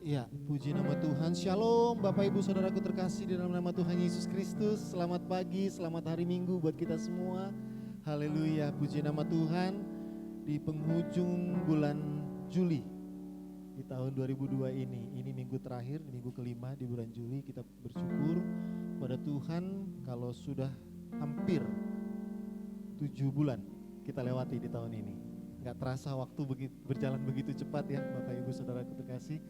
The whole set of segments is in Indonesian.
Ya, puji nama Tuhan. Shalom Bapak Ibu Saudaraku terkasih di dalam nama Tuhan Yesus Kristus. Selamat pagi, selamat hari Minggu buat kita semua. Haleluya, puji nama Tuhan. Di penghujung bulan Juli di tahun 2002 ini minggu terakhir, minggu kelima di bulan Juli, kita bersyukur pada Tuhan kalau sudah hampir 7 bulan kita lewati di tahun ini. Gak terasa waktu berjalan begitu cepat ya Bapak Ibu Saudaraku terkasih.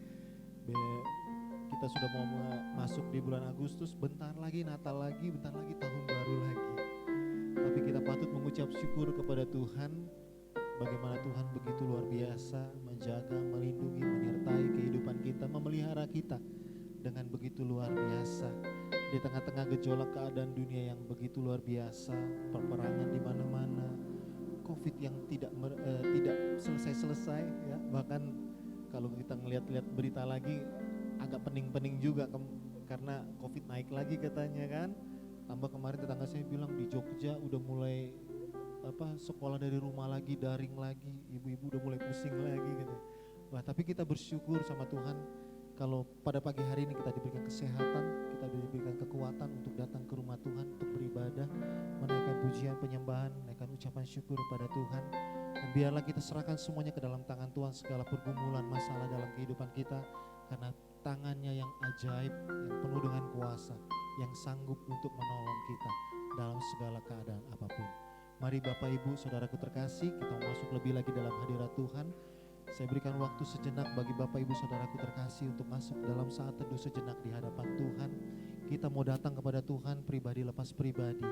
Kita sudah mau masuk di bulan Agustus, bentar lagi Natal lagi, bentar lagi tahun baru lagi. Tapi kita patut mengucap syukur kepada Tuhan, bagaimana Tuhan begitu luar biasa menjaga, melindungi, menyertai kehidupan kita, memelihara kita dengan begitu luar biasa. Di tengah-tengah gejolak keadaan dunia yang begitu luar biasa, peperangan di mana-mana, Covid yang tidak selesai-selesai ya, bahkan kalau kita ngeliat-lihat berita lagi agak pening-pening juga karena Covid naik lagi katanya kan. Tambah kemarin tetangga saya bilang di Jogja udah mulai sekolah dari rumah lagi, daring lagi, ibu-ibu udah mulai pusing lagi gitu. Wah, tapi kita bersyukur sama Tuhan kalau pada pagi hari ini kita diberikan kesehatan, kita diberikan kekuatan untuk datang ke rumah Tuhan untuk beribadah, menaikkan pujian, penyembahan, menaikkan ucapan syukur kepada Tuhan. Dan biarlah kita serahkan semuanya ke dalam tangan Tuhan, segala pergumulan, masalah dalam kehidupan kita, karena tangannya yang ajaib, yang penuh dengan kuasa, yang sanggup untuk menolong kita dalam segala keadaan apapun. Mari Bapak Ibu Saudaraku terkasih, kita masuk lebih lagi dalam hadirat Tuhan. Saya berikan waktu sejenak bagi Bapak Ibu Saudaraku terkasih untuk masuk dalam saat teduh sejenak di hadapan Tuhan. Kita mau datang kepada Tuhan pribadi lepas pribadi.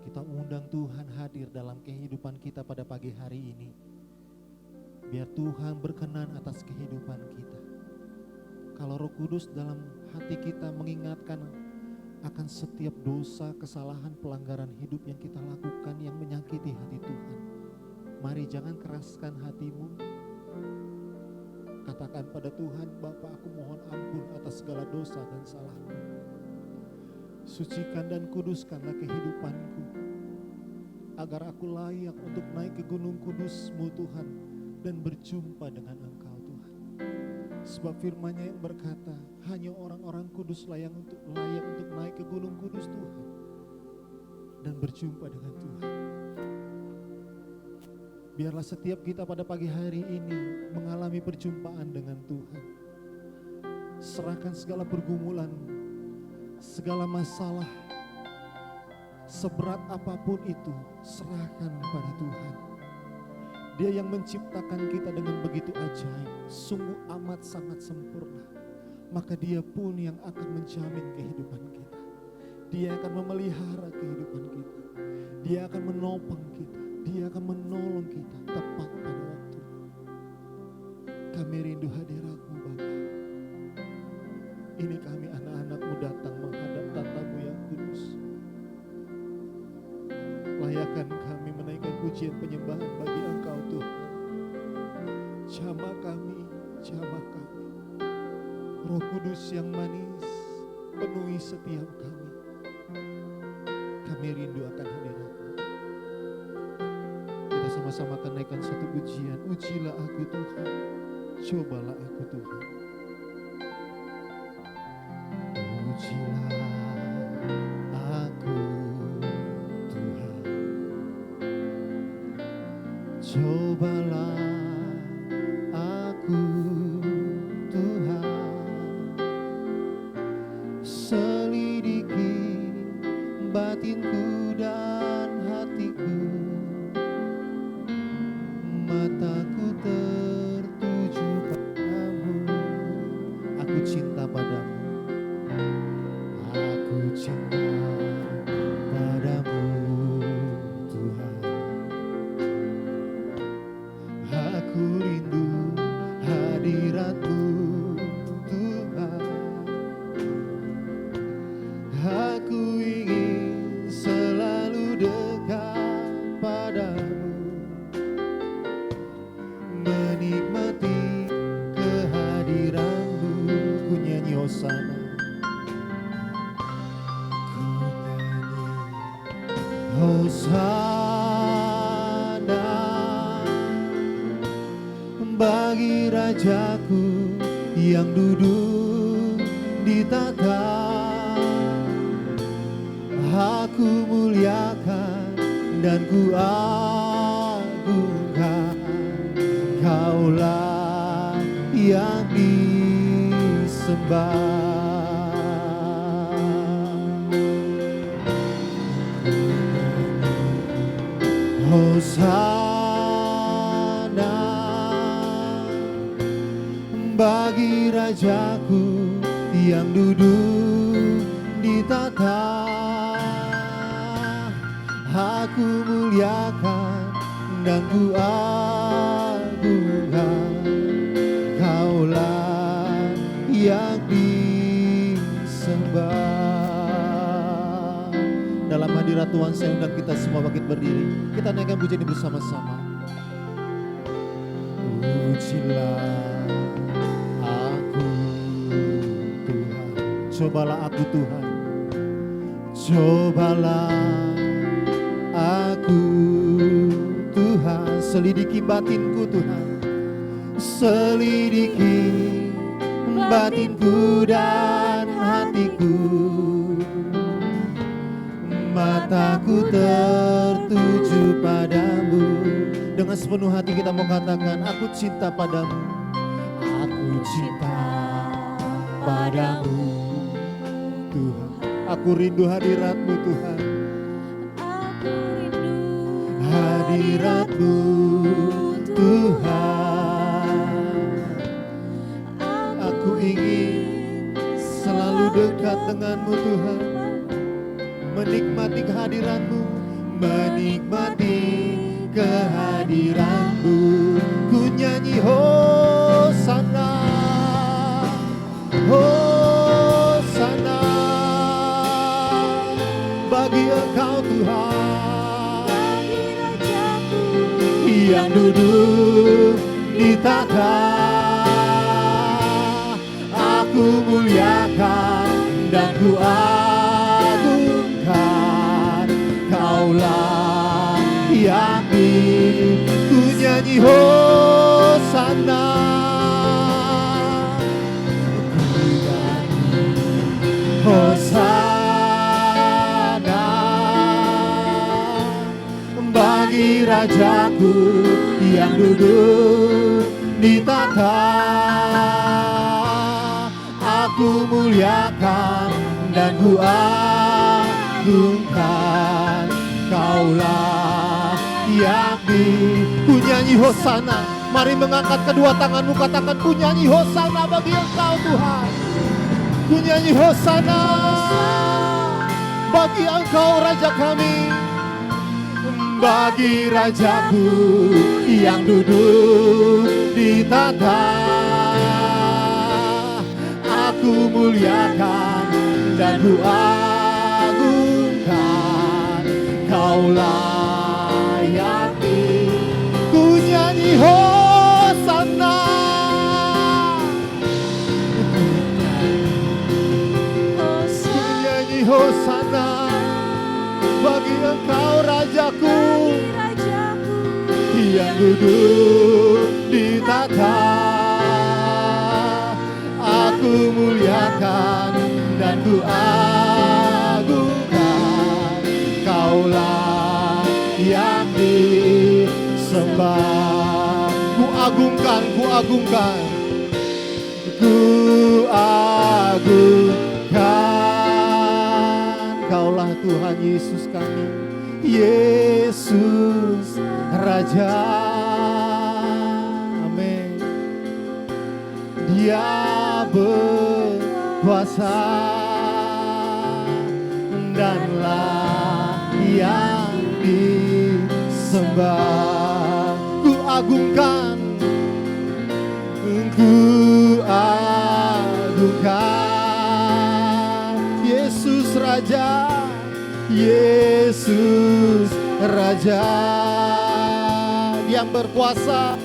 Kita undang Tuhan hadir dalam kehidupan kita pada pagi hari ini. Biar Tuhan berkenan atas kehidupan kita. Kalau Roh Kudus dalam hati kita mengingatkan akan setiap dosa, kesalahan, pelanggaran hidup yang kita lakukan yang menyakiti hati Tuhan, mari jangan keraskan hatimu. Katakan pada Tuhan, Bapa, aku mohon ampun atas segala dosa dan salahku. Sucikan dan kuduskanlah kehidupanku, agar aku layak untuk naik ke gunung kudus-Mu Tuhan dan berjumpa dengan Engkau Tuhan. Sebab firman-Nya yang berkata, hanya orang-orang kudus layak untuk naik ke gunung kudus Tuhan dan berjumpa dengan Tuhan. Biarlah setiap kita pada pagi hari ini mengalami perjumpaan dengan Tuhan. Serahkan segala pergumulan, segala masalah, seberat apapun itu, serahkan pada Tuhan. Dia yang menciptakan kita dengan begitu ajaib, sungguh amat sangat sempurna. Maka Dia pun yang akan menjamin kehidupan kita. Dia akan memelihara kehidupan kita. Dia akan menopang kita. Dia akan menolong kita tepat pada waktu. Kami rindu hadirat-Mu Bapa. Ini kami anak-anak-Mu datang menghadap tata-Mu yang kudus. Layakan kami menaikkan pujian penyembahan bagi Engkau Tuhan. Jamah kami, jamah kami. Roh Kudus yang manis, penuhi setiap kami. Kami rindu akan hadirat-Mu. Kita sama-sama akan naikkan satu pujian. Ujilah aku Tuhan, cobalah aku Tuhan. Ujilah aku Tuhan, cobalah aku Tuhan. Selidiki batinku dan hatiku, mataku tertuju padamu. Aku cinta padamu, aku cinta padamu Tuhan. Aku rindu hadirat-Mu Tuhan. Aku ingin selalu dekat padamu, menikmati kehadiran-Mu. Ku nyanyi hosana, ku nyanyi hosana bagi Rajaku yang duduk di tahta. Aku muliakan dan ku agungkan, Kaulah yang disembah. Hosana bagi Rajaku yang duduk di tahta. Aku muliakan dan ku agungkan, Kaulah yang disembah. Dalam hadirat Tuhan saya undang kita semua bangkit berdiri. Kita naikkan pujian ini bersama-sama. Pujilah aku Tuhan, cobalah aku Tuhan, cobalah aku Tuhan, selidiki batinku Tuhan, selidiki batinku dan hatiku. Mataku tertuju padamu. Dengan sepenuh hati kita mau katakan, aku cinta padamu, aku cinta padamu Tuhan. Aku rindu hadiratmu Tuhan, hadiratmu Tuhan. Aku ingin selalu dekat denganmu Tuhan, menikmati kehadiranmu, menikmati kehadiranmu. Ku nyanyi Hosana, Hosana bagi Engkau Tuhan, yang duduk di tahta. Aku muliakan dan ku agungkan, Kaulah yang ku nyanyi Hosana, ku nyanyi Hosana bagi Rajaku yang duduk di tahta. Aku muliakan dan ku agungkan, Kaulah yang ku nyanyi Hosana. Mari mengangkat kedua tanganmu, katakan ku nyanyi Hosana bagi Engkau Tuhan. Ku nyanyi Hosana bagi Engkau Raja kami, bagi Rajaku yang duduk di tahta. Aku muliakan dan ku agungkan, Kaulah yang ku nyanyi Hosana, ku nyanyi Hosana bagi Engkau Rajaku yang duduk di tahta. Aku muliakan dan ku agungkan, Kaulah yang disembah. Ku agungkan, ku agungkan, ku agungkan, Kaulah Tuhan Yesus kami, Yesus Raja. Amin. Dia berkuasa dan yang disembah. Ku agungkan, ku agungkan, Yesus Raja, Yesus Raja yang berkuasa,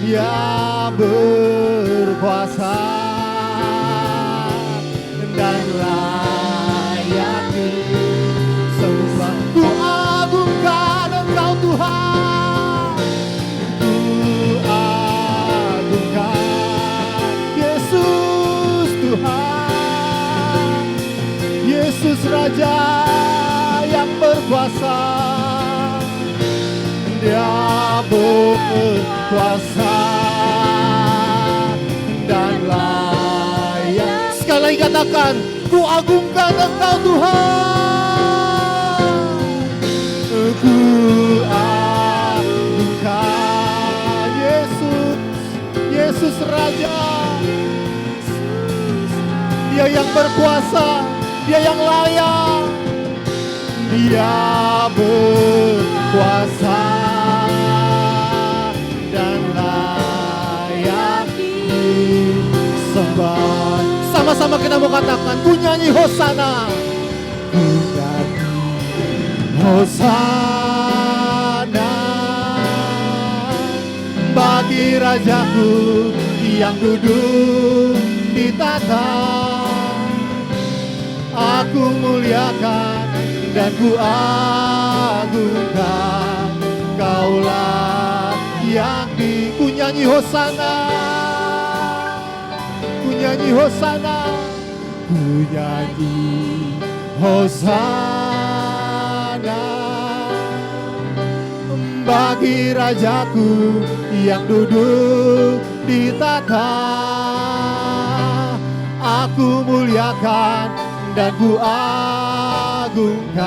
yang berkuasa dan layak disembah. Ku agungkan Engkau Tuhan, ku agungkan Raja yang berkuasa, Dia berkuasa dan layak. Sekali lagi katakan, ku agungkan Engkau Tuhan. Ku agungkan Yesus, Yesus Raja. Dia yang berkuasa, Dia yang layak. Dia berkuasa dan layak disembah. Sama-sama kita mau katakan, ku nyanyi Hosana. Ku nyanyi Hosana bagi Rajaku yang duduk di tahta. Aku muliakan dan ku agungkan, Kaulah yang ku nyanyi Hosana, ku nyanyi Hosana, ku nyanyi Hosana bagi Rajaku yang duduk di tahta. Aku muliakan dan ku agungkan,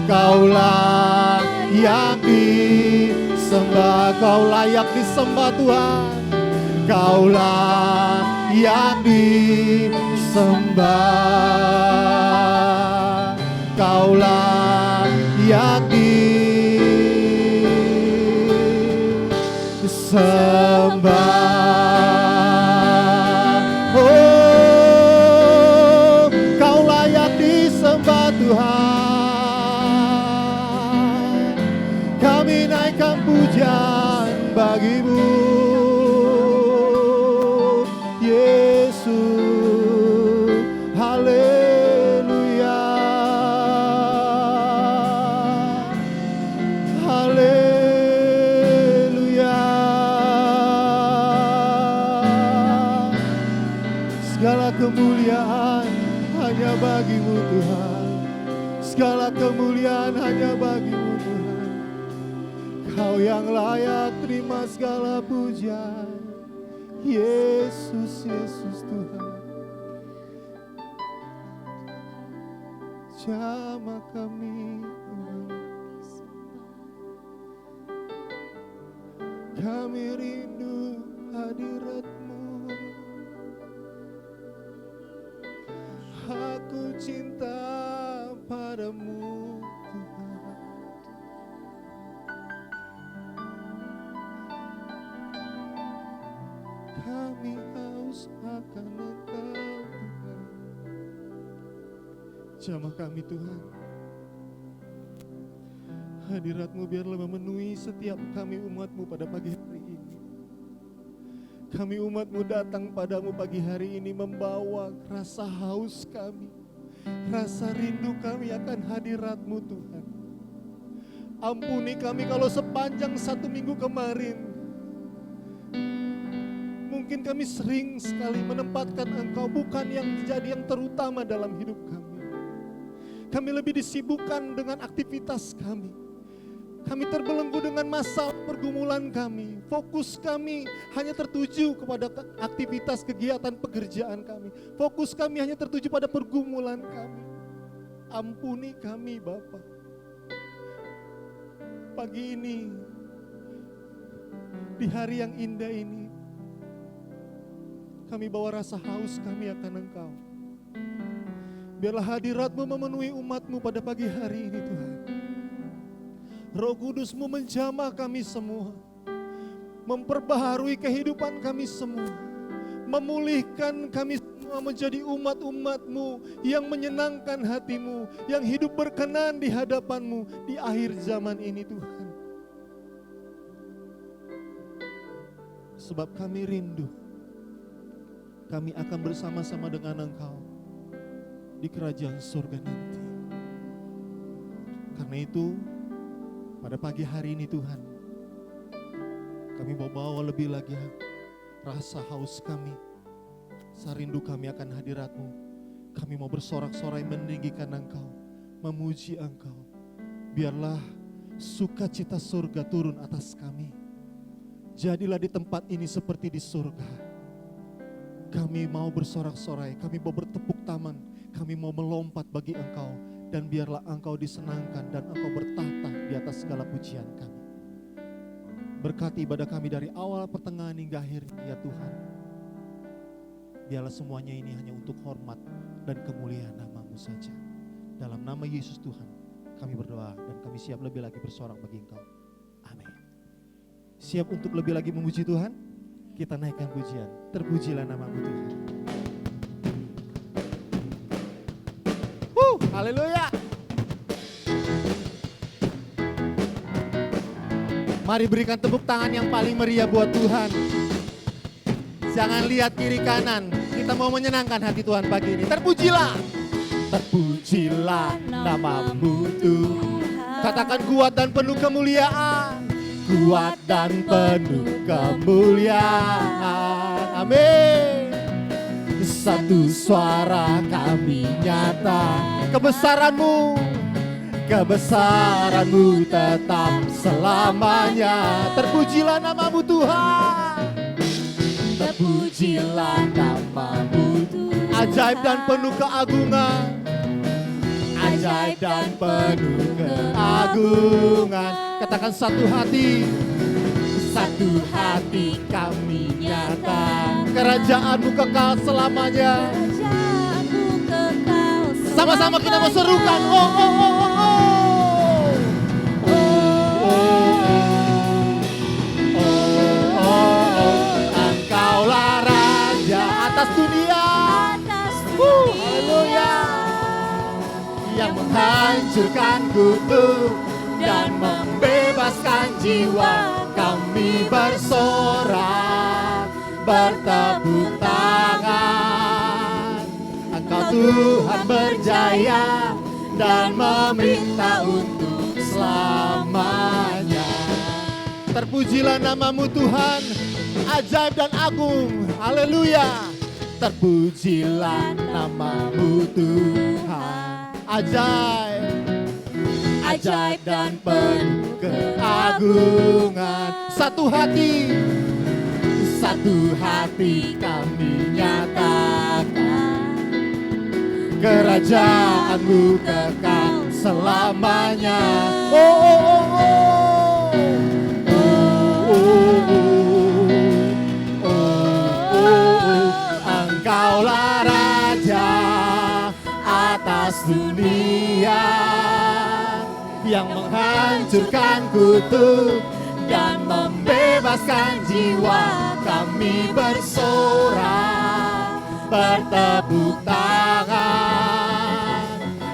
Kaulah yang disembah. Kau layak disembah Tuhan, Kaulah yang disembah, Kaulah yang disembah. Tuhan, kami naikkan pujian bagi-Mu, Yesus. Haleluya, haleluya. Segala kemuliaan hanya bagi-Mu Tuhan. Segala kemuliaan hanya bagi-Mu Tuhan. Kau yang layak terima segala pujian. Yesus, Yesus Tuhan. Jamah kami, kami rindu hadirat-Mu. Aku cinta padamu Tuhan. Kami haus akan Engkau Tuhan. Jamah kami Tuhan. Hadirat-Mu biarlah memenuhi setiap kami umat-Mu pada pagi hari ini. Kami umat-Mu datang padamu pagi hari ini membawa rasa haus kami, rasa rindu kami akan hadirat-Mu Tuhan. Ampuni kami kalau sepanjang 1 minggu kemarin mungkin kami sering sekali menempatkan Engkau bukan yang menjadi yang terutama dalam hidup kami. Kami lebih disibukkan dengan aktivitas kami. Kami terbelenggu dengan masalah pergumulan kami. Fokus kami hanya tertuju kepada aktivitas kegiatan pekerjaan kami. Fokus kami hanya tertuju pada pergumulan kami. Ampuni kami Bapa. Pagi ini, di hari yang indah ini, kami bawa rasa haus kami akan Engkau. Biarlah hadirat-Mu memenuhi umat-Mu pada pagi hari ini Tuhan. Roh Kudus-Mu menjamah kami semua, memperbaharui kehidupan kami semua, memulihkan kami semua menjadi umat-umat-Mu yang menyenangkan hati-Mu, yang hidup berkenan di hadapan-Mu di akhir zaman ini Tuhan. Sebab kami rindu, kami akan bersama-sama dengan Engkau di kerajaan surga nanti. Karena itu, pada pagi hari ini Tuhan, kami mau bawa lebih lagi rasa haus kami, rasa rindu kami akan hadirat-Mu. Kami mau bersorak-sorai meninggikan Engkau, memuji Engkau. Biarlah sukacita surga turun atas kami. Jadilah di tempat ini seperti di surga. Kami mau bersorak-sorai, kami mau bertepuk tangan, kami mau melompat bagi Engkau. Dan biarlah Engkau disenangkan dan Engkau bertahta di atas segala pujian kami. Berkati ibadah kami dari awal, pertengahan hingga akhir, ya Tuhan. Biarlah semuanya ini hanya untuk hormat dan kemuliaan nama-Mu saja. Dalam nama Yesus Tuhan, kami berdoa dan kami siap lebih lagi bersorak bagi Engkau. Amin. Siap untuk lebih lagi memuji Tuhan? Kita naikkan pujian. Terpujilah nama-Mu Tuhan. Haleluya. Mari berikan tepuk tangan yang paling meriah buat Tuhan. Jangan lihat kiri kanan. Kita mau menyenangkan hati Tuhan pagi ini. Terpujilah. Terpujilah nama-Mu Tuhan. Katakan kuat dan penuh kemuliaan. Kuat dan penuh kemuliaan. Amin. Satu suara kami nyata. Kebesaran-Mu, kebesaran-Mu tetap selamanya. Terpujilah nama-Mu Tuhan. Terpujilah nama-Mu Tuhan. Ajaib dan penuh keagungan. Ajaib dan penuh keagungan. Katakan satu hati. Satu hati kami nyata. Kerajaan-Mu kekal selamanya. Kerajaan-Mu kekal selamanya. Sama-sama kita mau serukan. Oh, oh, oh, oh, oh. Oh, oh, oh, oh. Engkaulah Raja atas dunia. Haleluya. Yang menghancurkan kutuk dan membebaskan jiwa. Kami bersorak, bertepuk tangan. Engkau Tuhan berjaya dan memerintah untuk selamanya. Terpujilah nama-Mu Tuhan, ajaib dan agung. Haleluya. Terpujilah nama-Mu Tuhan, ajaib. Ajaib dan penuh keagungan. Satu hati kami nyatakan. Kerajaan-Mu kekal selamanya. Oh, oh, oh, oh. Oh, oh, oh. Oh, oh. Engkaulah Raja atas dunia. Yang menghancurkan kutuk dan membebaskan jiwa. Kami bersorak, bertepuk tangan.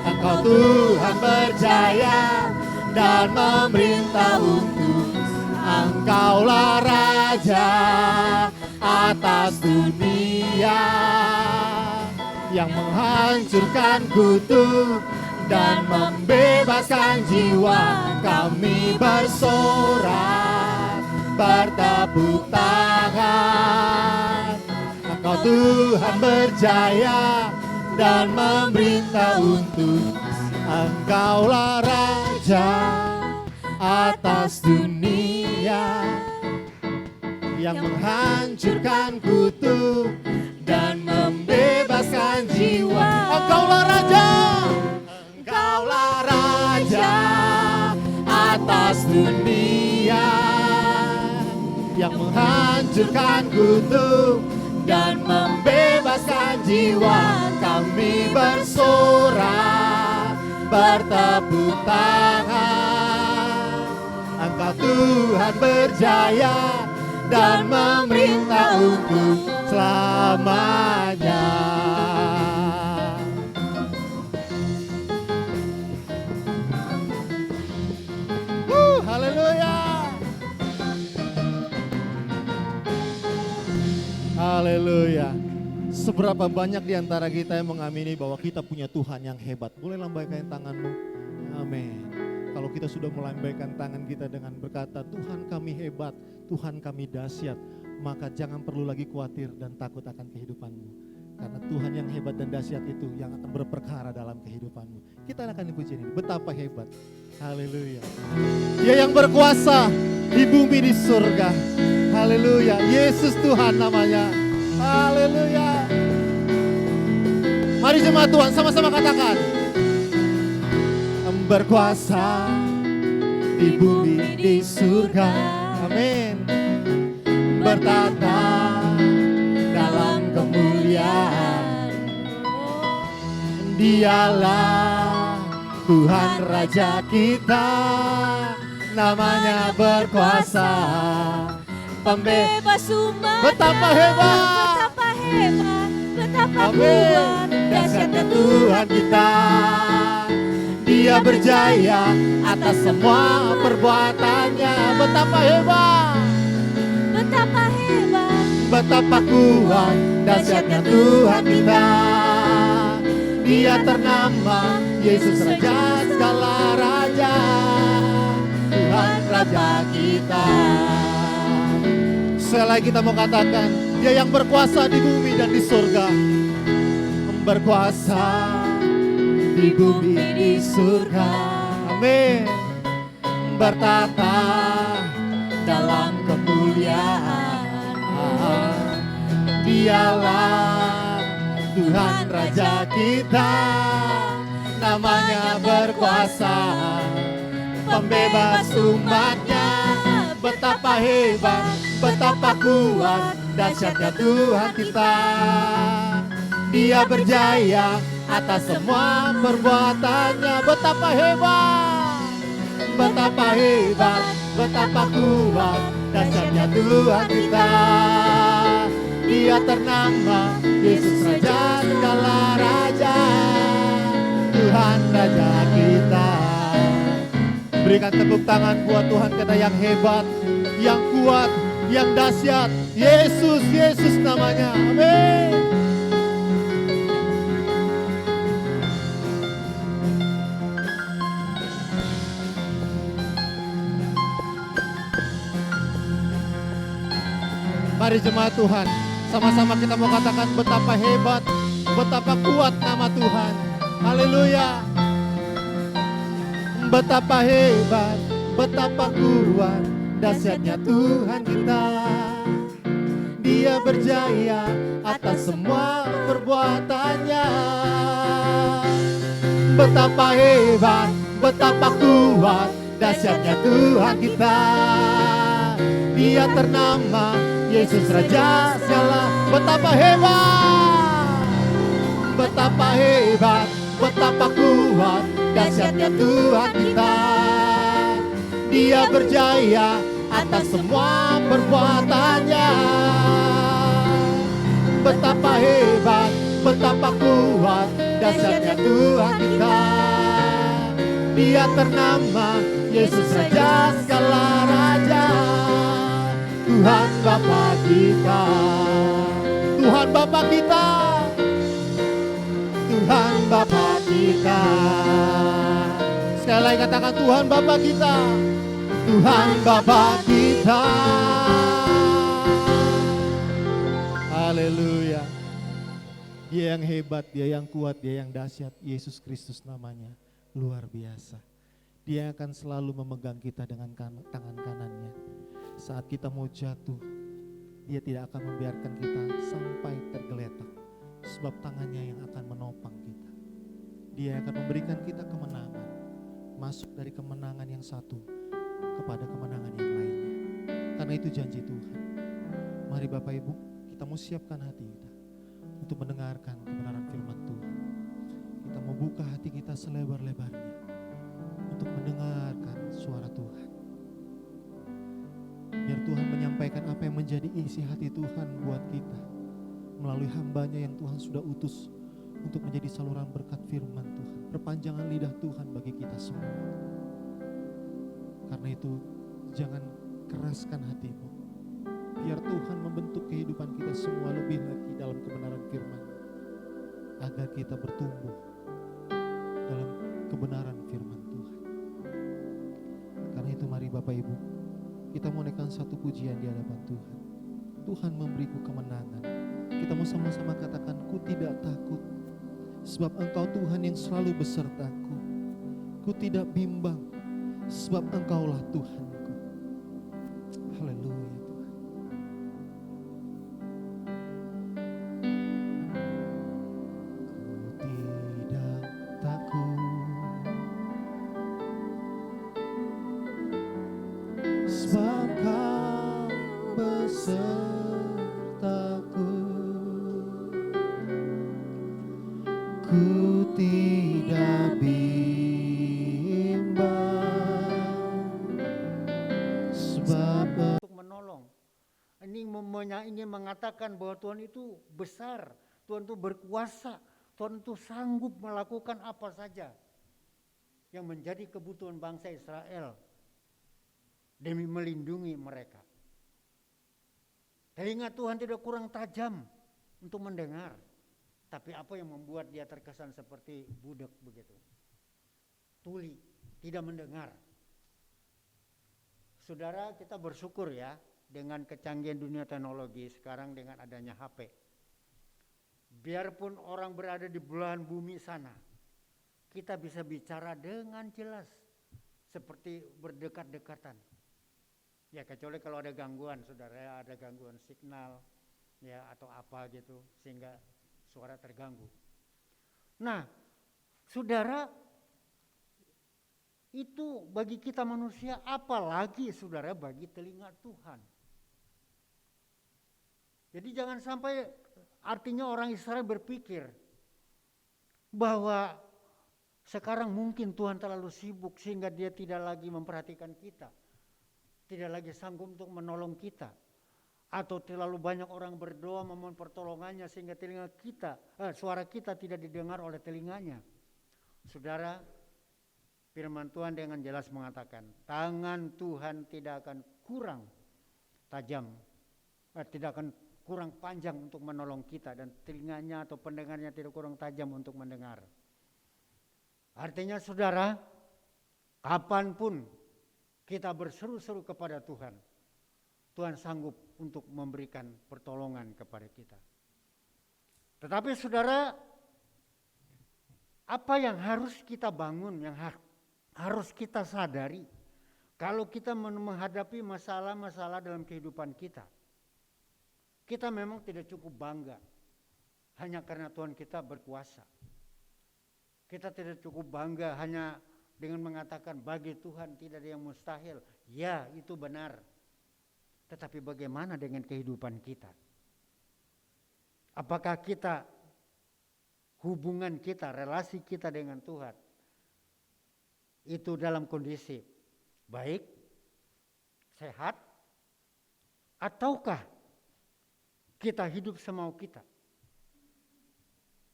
Engkau Tuhan berjaya dan memerintah untuk. Engkaulah Raja atas dunia. Yang menghancurkan kutuk dan membebaskan jiwa. Kami bersorak, bertepuk tangan. Engkau Tuhan berjaya dan memerintah untuk. Engkaulah Raja atas dunia. Yang menghancurkan kutuk dan membebaskan jiwa. Engkaulah Raja. Engkaulah Raja atas dunia. Yang menghancurkan kutuk dan membebaskan jiwa. Kami bersorak, bertepuk tangan. Engkau Tuhan berjaya dan memerintah untuk selamanya. Haleluya. Haleluya. Seberapa banyak di antara kita yang mengamini bahwa kita punya Tuhan yang hebat. Boleh lambaikan tanganmu. Amin. Kalau kita sudah melambaikan tangan kita dengan berkata, Tuhan kami hebat, Tuhan kami dahsyat, maka jangan perlu lagi khawatir dan takut akan kehidupanmu. Karena Tuhan yang hebat dan dahsyat itu yang akan berperkara dalam kehidupanmu. Kita akan pujian ini, betapa hebat. Haleluya. Dia yang berkuasa di bumi di surga. Haleluya. Yesus Tuhan namanya. Haleluya. Mari jemaat Tuhan sama-sama katakan. Berkuasa di bumi di surga. Amin. Bertata dalam kemuliaan. Dialah Tuhan Raja kita, namanya berkuasa, pembebas umat. Betapa hebat, betapa hebat, betapa amin. kuat, Dahsyatnya Tuhan kita, Dia berjaya atas semua perbuatannya. Betapa hebat, betapa hebat, betapa kuat, dahsyatnya Tuhan kita. Dia ternama Yesus Raja segala raja, Tuhan Raja kita. Sekali lagi kita mau katakan, Dia yang berkuasa di bumi dan di surga. Berkuasa di bumi di surga. Amin. Bertata dalam kemuliaan. Dialah Tuhan Raja kita, namanya berkuasa, pembebas umatnya. Betapa hebat, betapa kuat, dahsyatnya Tuhan kita. Dia berjaya atas semua perbuatannya. Betapa hebat, betapa hebat, betapa kuat, dahsyatnya Tuhan kita. Dia ternama Yesus Raja segala raja, Tuhan Raja kita. Berikan tepuk tangan buat Tuhan kita yang hebat, yang kuat, yang dahsyat. Yesus, Yesus namanya. Amin. Mari jemaat Tuhan, sama-sama kita mau katakan betapa hebat, betapa kuat nama Tuhan. Haleluya. Betapa hebat, betapa kuat, dahsyatnya Tuhan kita. Dia berjaya atas semua perbuatannya. Betapa hebat, betapa kuat, dahsyatnya Tuhan kita. Dia ternama Yesus Raja segala. Betapa hebat, betapa hebat, betapa kuat, dahsyatnya Tuhan kita. Dia berjaya atas semua perbuatannya. Betapa hebat, betapa kuat, dahsyatnya Tuhan kita. Dia ternama Yesus Raja segala raja, Tuhan Bapa kita. Tuhan Bapa kita, Tuhan Bapa kita. Sekali lagi katakan Tuhan Bapa kita, Tuhan Bapa kita. Haleluya. Dia yang hebat, Dia yang kuat, Dia yang dahsyat. Yesus Kristus namanya, luar biasa. Dia akan selalu memegang kita dengan tangan kanannya. Saat kita mau jatuh, Dia tidak akan membiarkan kita sampai tergeletak, sebab tangannya yang akan menopang kita. Dia akan memberikan kita kemenangan, masuk dari kemenangan yang satu kepada kemenangan yang lainnya. Karena itu janji Tuhan. Mari Bapak Ibu, kita mau siapkan hati kita untuk mendengarkan kebenaran firman Tuhan. Kita mau buka hati kita selebar-lebarnya untuk mendengarkan suara Tuhan. Biar Tuhan menyampaikan apa yang menjadi isi hati Tuhan buat kita melalui hambanya yang Tuhan sudah utus untuk menjadi saluran berkat firman Tuhan, perpanjangan lidah Tuhan bagi kita semua. Karena itu jangan keraskan hatimu, biar Tuhan membentuk kehidupan kita semua lebih lagi dalam kebenaran firman, agar kita bertumbuh dalam kebenaran firman Tuhan. Karena itu mari Bapak Ibu, kita mau naikkan satu pujian di hadapan Tuhan. Tuhan memberiku kemenangan, Kita mau sama-sama katakan, ku tidak takut, sebab Engkau Tuhan yang selalu besertaku. Ku tidak bimbang, sebab Engkaulah Tuhanku. Haleluya Tuhan. Ku tidak takut, sebab Kau besertaku. Ku tidak bimbang, sebab untuk menolong. Ini mengatakan bahwa Tuhan itu besar, Tuhan itu berkuasa, Tuhan itu sanggup melakukan apa saja yang menjadi kebutuhan bangsa Israel demi melindungi mereka. Telinga Tuhan tidak kurang tajam untuk mendengar, tapi apa yang membuat dia terkesan seperti budak begitu? Tuli, tidak mendengar. Saudara, kita bersyukur ya dengan kecanggihan dunia teknologi sekarang dengan adanya HP. Biarpun orang berada di belahan bumi sana, kita bisa bicara dengan jelas seperti berdekat-dekatan. Ya kecuali kalau ada gangguan, saudara, ada gangguan signal ya atau apa gitu sehingga suara terganggu. Nah, saudara, itu bagi kita manusia, apalagi saudara bagi telinga Tuhan. Jadi jangan sampai artinya orang Israel berpikir bahwa sekarang mungkin Tuhan terlalu sibuk sehingga dia tidak lagi memperhatikan kita, tidak lagi sanggup untuk menolong kita, atau terlalu banyak orang berdoa memohon pertolongannya sehingga telinga kita, suara kita tidak didengar oleh telinganya. Saudara, firman Tuhan dengan jelas mengatakan, tangan Tuhan tidak akan kurang tajam, tidak akan kurang panjang untuk menolong kita, dan telinganya atau pendengarnya tidak kurang tajam untuk mendengar. Artinya saudara, kapanpun kita berseru-seru kepada Tuhan, Tuhan sanggup untuk memberikan pertolongan kepada kita. Tetapi saudara, apa yang harus kita bangun, yang harus kita sadari kalau kita menghadapi masalah-masalah dalam kehidupan kita, kita memang tidak cukup bangga hanya karena Tuhan kita berkuasa. Kita tidak cukup bangga hanya dengan mengatakan bagi Tuhan tidak ada yang mustahil. Ya, itu benar. Tetapi bagaimana dengan kehidupan kita? Apakah kita, hubungan kita, relasi kita dengan Tuhan itu dalam kondisi baik, sehat, ataukah kita hidup semau kita?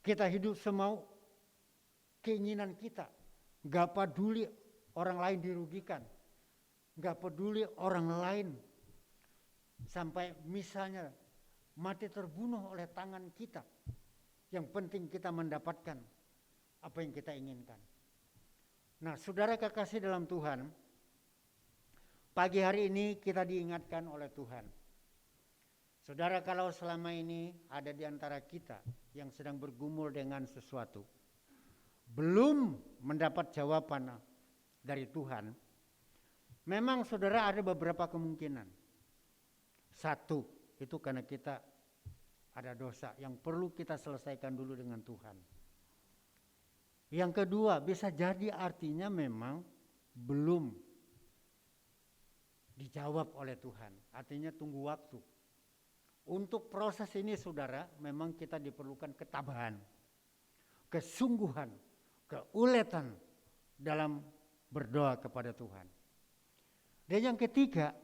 Kita hidup semau keinginan kita. Gak peduli orang lain dirugikan. Gak peduli orang lain sampai misalnya mati terbunuh oleh tangan kita. Yang penting kita mendapatkan apa yang kita inginkan. Nah, saudara kekasih dalam Tuhan, pagi hari ini kita diingatkan oleh Tuhan. Saudara, kalau selama ini ada di antara kita yang sedang bergumul dengan sesuatu, belum mendapat jawaban dari Tuhan, memang saudara ada beberapa kemungkinan. Satu, itu karena kita ada dosa yang perlu kita selesaikan dulu dengan Tuhan. Yang kedua, bisa jadi artinya memang belum dijawab oleh Tuhan. Artinya tunggu waktu. Untuk proses ini saudara, memang kita diperlukan ketabahan, kesungguhan, keuletan dalam berdoa kepada Tuhan. Dan yang ketiga,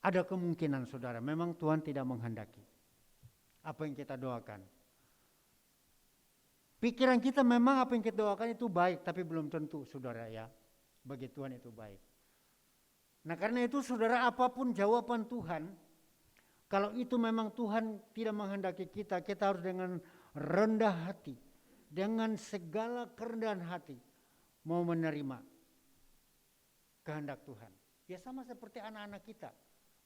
ada kemungkinan saudara, memang Tuhan tidak menghendaki apa yang kita doakan. Pikiran kita memang apa yang kita doakan itu baik, tapi belum tentu saudara ya, bagi Tuhan itu baik. Nah karena itu saudara, apapun jawaban Tuhan, kalau itu memang Tuhan tidak menghendaki kita, kita harus dengan rendah hati, dengan segala kerendahan hati, mau menerima kehendak Tuhan. Ya sama seperti anak-anak kita.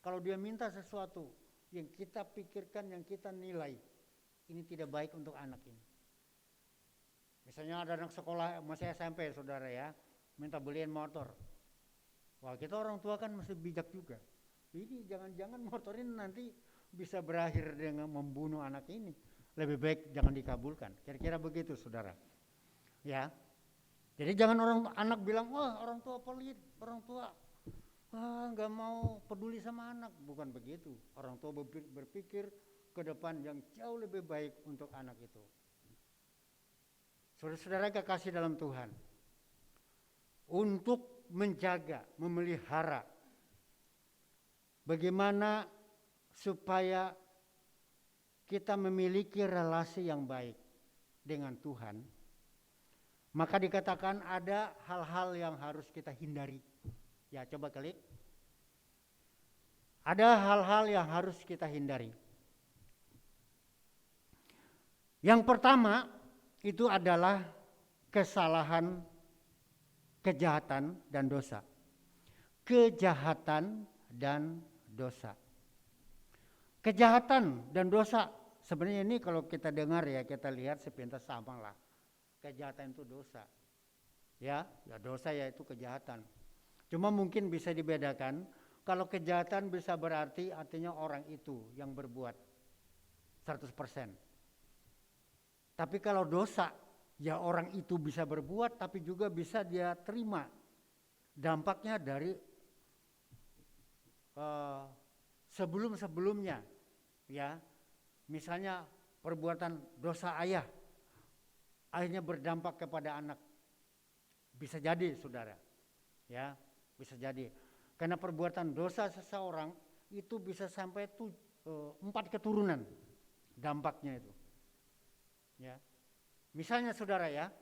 Kalau dia minta sesuatu, yang kita pikirkan, yang kita nilai, ini tidak baik untuk anak ini. Misalnya ada anak sekolah masih SMP saudara ya, minta beliin motor. Wah kita orang tua kan mesti bijak juga. Ini jangan-jangan motor ini nanti bisa berakhir dengan membunuh anak ini. Lebih baik jangan dikabulkan. Kira-kira begitu saudara. Ya. Jadi jangan anak bilang, wah orang tua pelit, orang tua nggak mau peduli sama anak. Bukan begitu. Orang tua berpikir ke depan yang jauh lebih baik untuk anak itu. Saudara-saudara kekasih dalam Tuhan, untuk menjaga, memelihara, bagaimana supaya kita memiliki relasi yang baik dengan Tuhan, maka dikatakan ada hal-hal yang harus kita hindari. Ya, coba klik. Ada hal-hal yang harus kita hindari. Yang pertama itu adalah kesalahan, kejahatan dan dosa. Kejahatan dan dosa. Kejahatan dan dosa sebenarnya ini kalau kita dengar ya, kita lihat sepintas sama lah. Kejahatan itu dosa. Ya dosa yaitu kejahatan. Cuma mungkin bisa dibedakan, kalau kejahatan bisa berarti artinya orang itu yang berbuat 100%. Tapi kalau dosa, ya orang itu bisa berbuat tapi juga bisa dia terima dampaknya dari sebelum-sebelumnya. Ya, misalnya perbuatan dosa ayah, akhirnya berdampak kepada anak. Bisa jadi saudara, ya bisa jadi. Karena perbuatan dosa seseorang itu bisa sampai 4 keturunan dampaknya itu. Ya, misalnya saudara ya,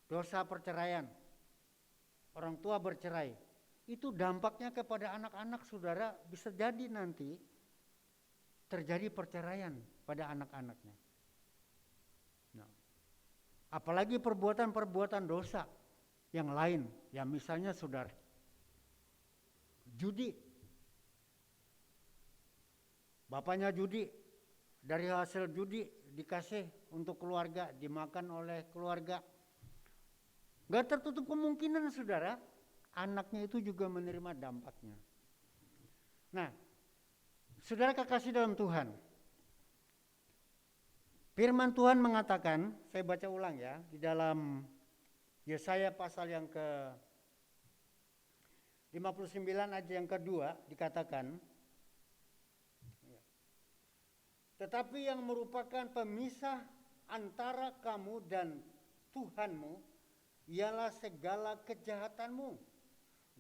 dosa perceraian, orang tua bercerai, itu dampaknya kepada anak-anak saudara bisa jadi nanti terjadi perceraian pada anak-anaknya. Nah, apalagi perbuatan-perbuatan dosa yang lain, ya misalnya saudara, judi, bapaknya judi, dari hasil judi dikasih untuk keluarga, dimakan oleh keluarga. Gak tertutup kemungkinan saudara, anaknya itu juga menerima dampaknya. Nah, saudara kekasih dalam Tuhan, firman Tuhan mengatakan, saya baca ulang ya, di dalam Yesaya pasal yang ke 59 ayat yang kedua dikatakan, tetapi yang merupakan pemisah antara kamu dan Tuhanmu ialah segala kejahatanmu,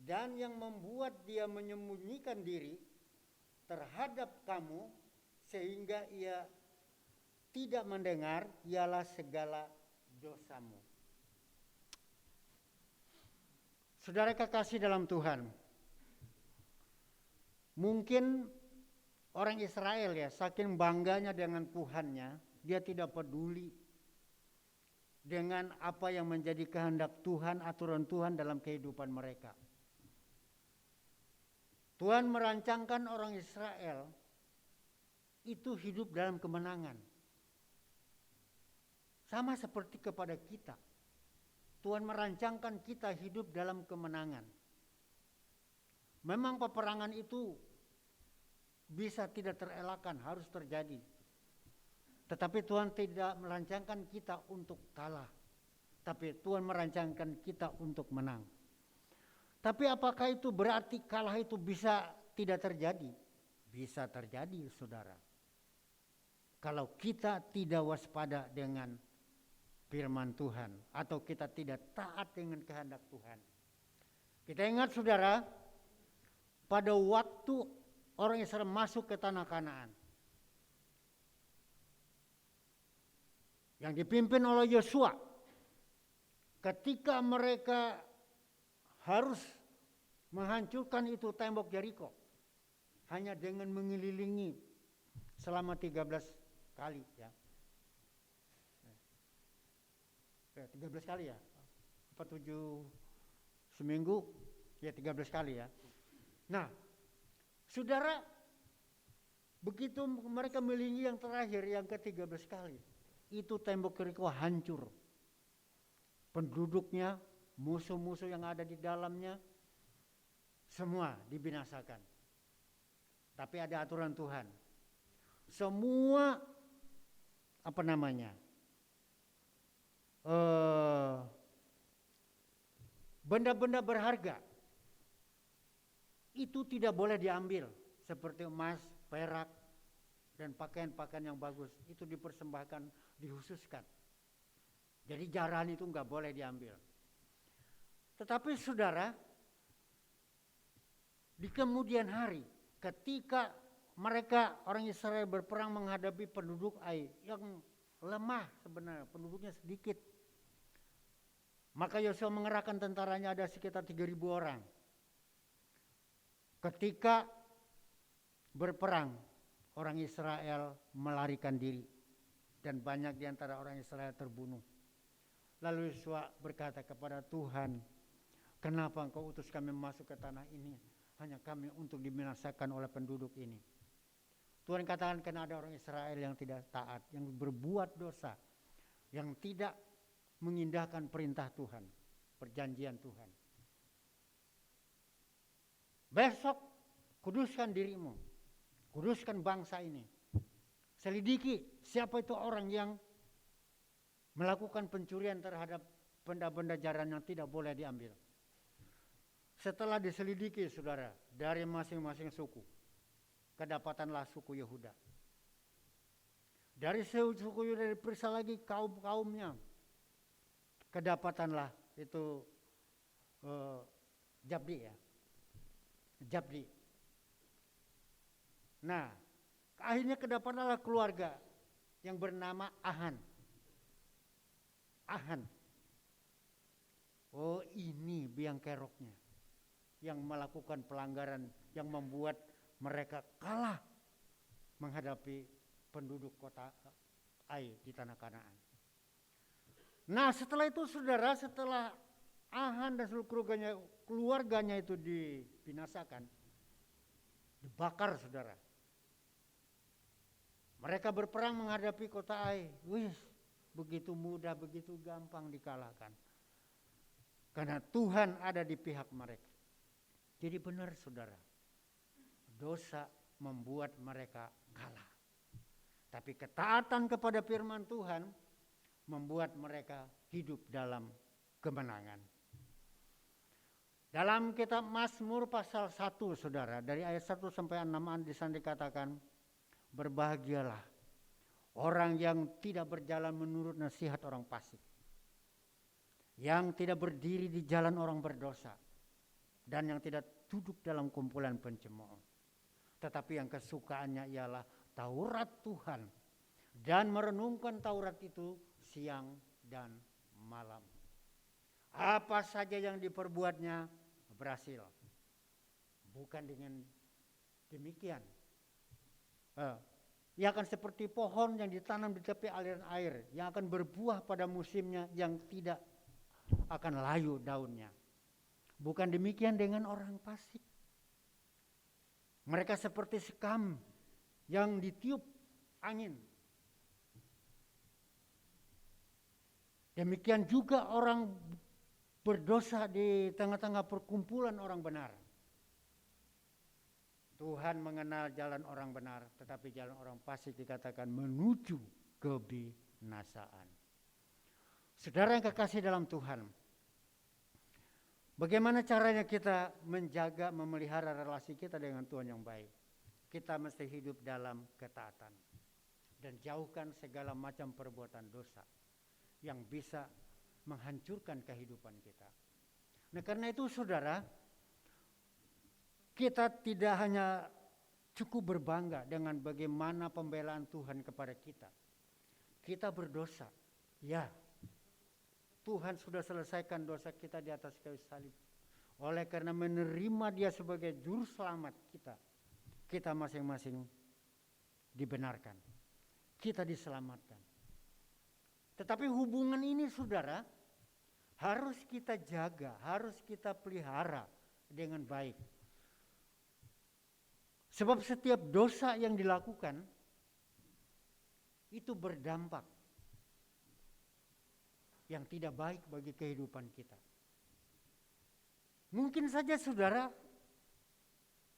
dan yang membuat dia menyembunyikan diri terhadap kamu sehingga ia tidak mendengar ialah segala dosamu. Saudara kekasih dalam Tuhan, mungkin orang Israel ya, saking bangganya dengan Tuhannya, dia tidak peduli dengan apa yang menjadi kehendak Tuhan, aturan Tuhan dalam kehidupan mereka. Tuhan merancangkan orang Israel itu hidup dalam kemenangan. Sama seperti kepada kita. Tuhan merancangkan kita hidup dalam kemenangan. Memang peperangan itu bisa tidak terelakkan, harus terjadi. Tetapi Tuhan tidak merancangkan kita untuk kalah. Tapi Tuhan merancangkan kita untuk menang. Tapi apakah itu berarti kalah itu bisa tidak terjadi? Bisa terjadi saudara. Kalau kita tidak waspada dengan firman Tuhan. Atau kita tidak taat dengan kehendak Tuhan. Kita ingat saudara, pada waktu orang Israel masuk ke tanah Kanaan yang dipimpin oleh Yosua, ketika mereka harus menghancurkan itu tembok Yeriko hanya dengan mengelilingi selama 13 kali ya. 13 kali ya. Apa 7 seminggu ya 13 kali ya. Nah, saudara, Begitu mereka melinggi yang terakhir, yang ke-13 kali, itu tembok Yeriko hancur. Penduduknya, musuh-musuh yang ada di dalamnya, semua dibinasakan. Tapi ada aturan Tuhan. Semua benda-benda berharga itu tidak boleh diambil, seperti emas, perak, dan pakaian-pakaian yang bagus. Itu dipersembahkan, dikhususkan. Jadi jarahan itu nggak boleh diambil. Tetapi saudara, di kemudian hari, ketika mereka orang Israel berperang menghadapi penduduk Ai yang lemah sebenarnya, penduduknya sedikit, maka Yosua mengerahkan tentaranya, ada sekitar 3.000 orang. Ketika berperang, orang Israel melarikan diri dan banyak di antara orang Israel terbunuh. Lalu Yosua berkata kepada Tuhan, kenapa engkau utus kami masuk ke tanah ini? Hanya kami untuk dibinasakan oleh penduduk ini. Tuhan katakan, karena ada orang Israel yang tidak taat, yang berbuat dosa, yang tidak mengindahkan perintah Tuhan, perjanjian Tuhan. Besok kuduskan dirimu, kuduskan bangsa ini. Selidiki siapa itu orang yang melakukan pencurian terhadap benda-benda jarahan yang tidak boleh diambil. Setelah diselidiki saudara, dari masing-masing suku, kedapatanlah suku Yehuda. Dari suku Yehuda diperiksa lagi kaum-kaumnya, kedapatanlah itu Jabdi. Nah, akhirnya kedapatanlah keluarga yang bernama Ahan. Oh, ini biang keroknya yang melakukan pelanggaran, yang membuat mereka kalah menghadapi penduduk kota Ai di tanah Kanaan. Nah, setelah itu saudara, setelah Ahan dan seluruh keluarganya itu dibinasakan, dibakar saudara. Mereka berperang menghadapi kota Ai. Begitu mudah, begitu gampang dikalahkan. Karena Tuhan ada di pihak mereka. Jadi benar saudara, dosa membuat mereka kalah. Tapi ketaatan kepada firman Tuhan membuat mereka hidup dalam kemenangan. Dalam kitab Mazmur pasal 1 saudara, dari ayat 1 sampai 6 di sana dikatakan, berbahagialah orang yang tidak berjalan menurut nasihat orang fasik, yang tidak berdiri di jalan orang berdosa, dan yang tidak duduk dalam kumpulan pencemooh. Tetapi yang kesukaannya ialah Taurat Tuhan, dan merenungkan Taurat itu siang dan malam. Apa saja yang diperbuatnya berhasil. Bukan dengan demikian, ia akan seperti pohon yang ditanam di tepi aliran air, yang akan berbuah pada musimnya, yang tidak akan layu daunnya. Bukan demikian dengan orang fasik. Mereka seperti sekam yang ditiup angin. Demikian juga orang berdosa di tengah-tengah perkumpulan orang benar. Tuhan mengenal jalan orang benar, tetapi jalan orang fasik dikatakan menuju kebinasaan. Saudara yang kekasih dalam Tuhan, bagaimana caranya kita menjaga, memelihara relasi kita dengan Tuhan yang baik? Kita mesti hidup dalam ketaatan dan jauhkan segala macam perbuatan dosa yang bisa menghancurkan kehidupan kita. Nah, karena itu saudara, kita tidak hanya cukup berbangga dengan bagaimana pembelaan Tuhan kepada kita. Kita berdosa, ya. Tuhan sudah selesaikan dosa kita di atas kayu salib. Oleh karena menerima Dia sebagai juru selamat kita, kita masing-masing dibenarkan. Kita diselamatkan. Tetapi hubungan ini saudara, harus kita jaga, harus kita pelihara dengan baik. Sebab setiap dosa yang dilakukan itu berdampak yang tidak baik bagi kehidupan kita. Mungkin saja saudara,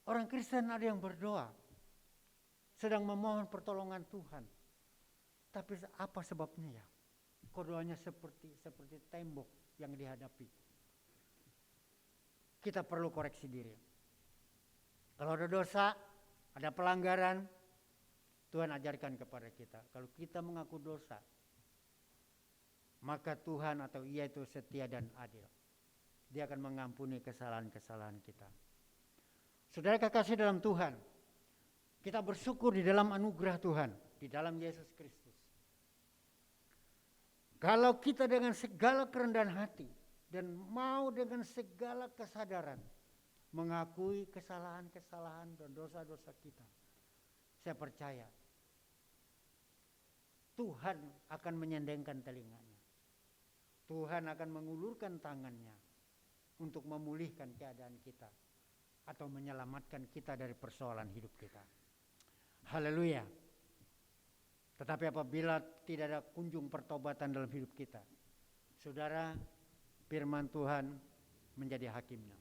orang Kristen ada yang berdoa, sedang memohon pertolongan Tuhan. Tapi apa sebabnya ya? Kok doanya seperti tembok yang dihadapi? Kita perlu koreksi diri. Kalau ada dosa, ada pelanggaran, Tuhan ajarkan kepada kita. Kalau kita mengaku dosa, maka Tuhan atau Ia itu setia dan adil. Dia akan mengampuni kesalahan-kesalahan kita. Saudara kekasih dalam Tuhan, kita bersyukur di dalam anugerah Tuhan, di dalam Yesus Kristus. Kalau kita dengan segala kerendahan hati dan mau dengan segala kesadaran mengakui kesalahan-kesalahan dan dosa-dosa kita, saya percaya Tuhan akan menyendengkan telinganya. Tuhan akan mengulurkan tangannya untuk memulihkan keadaan kita atau menyelamatkan kita dari persoalan hidup kita. Haleluya. Tetapi apabila tidak ada kunjung pertobatan dalam hidup kita, saudara, firman Tuhan menjadi hakimnya.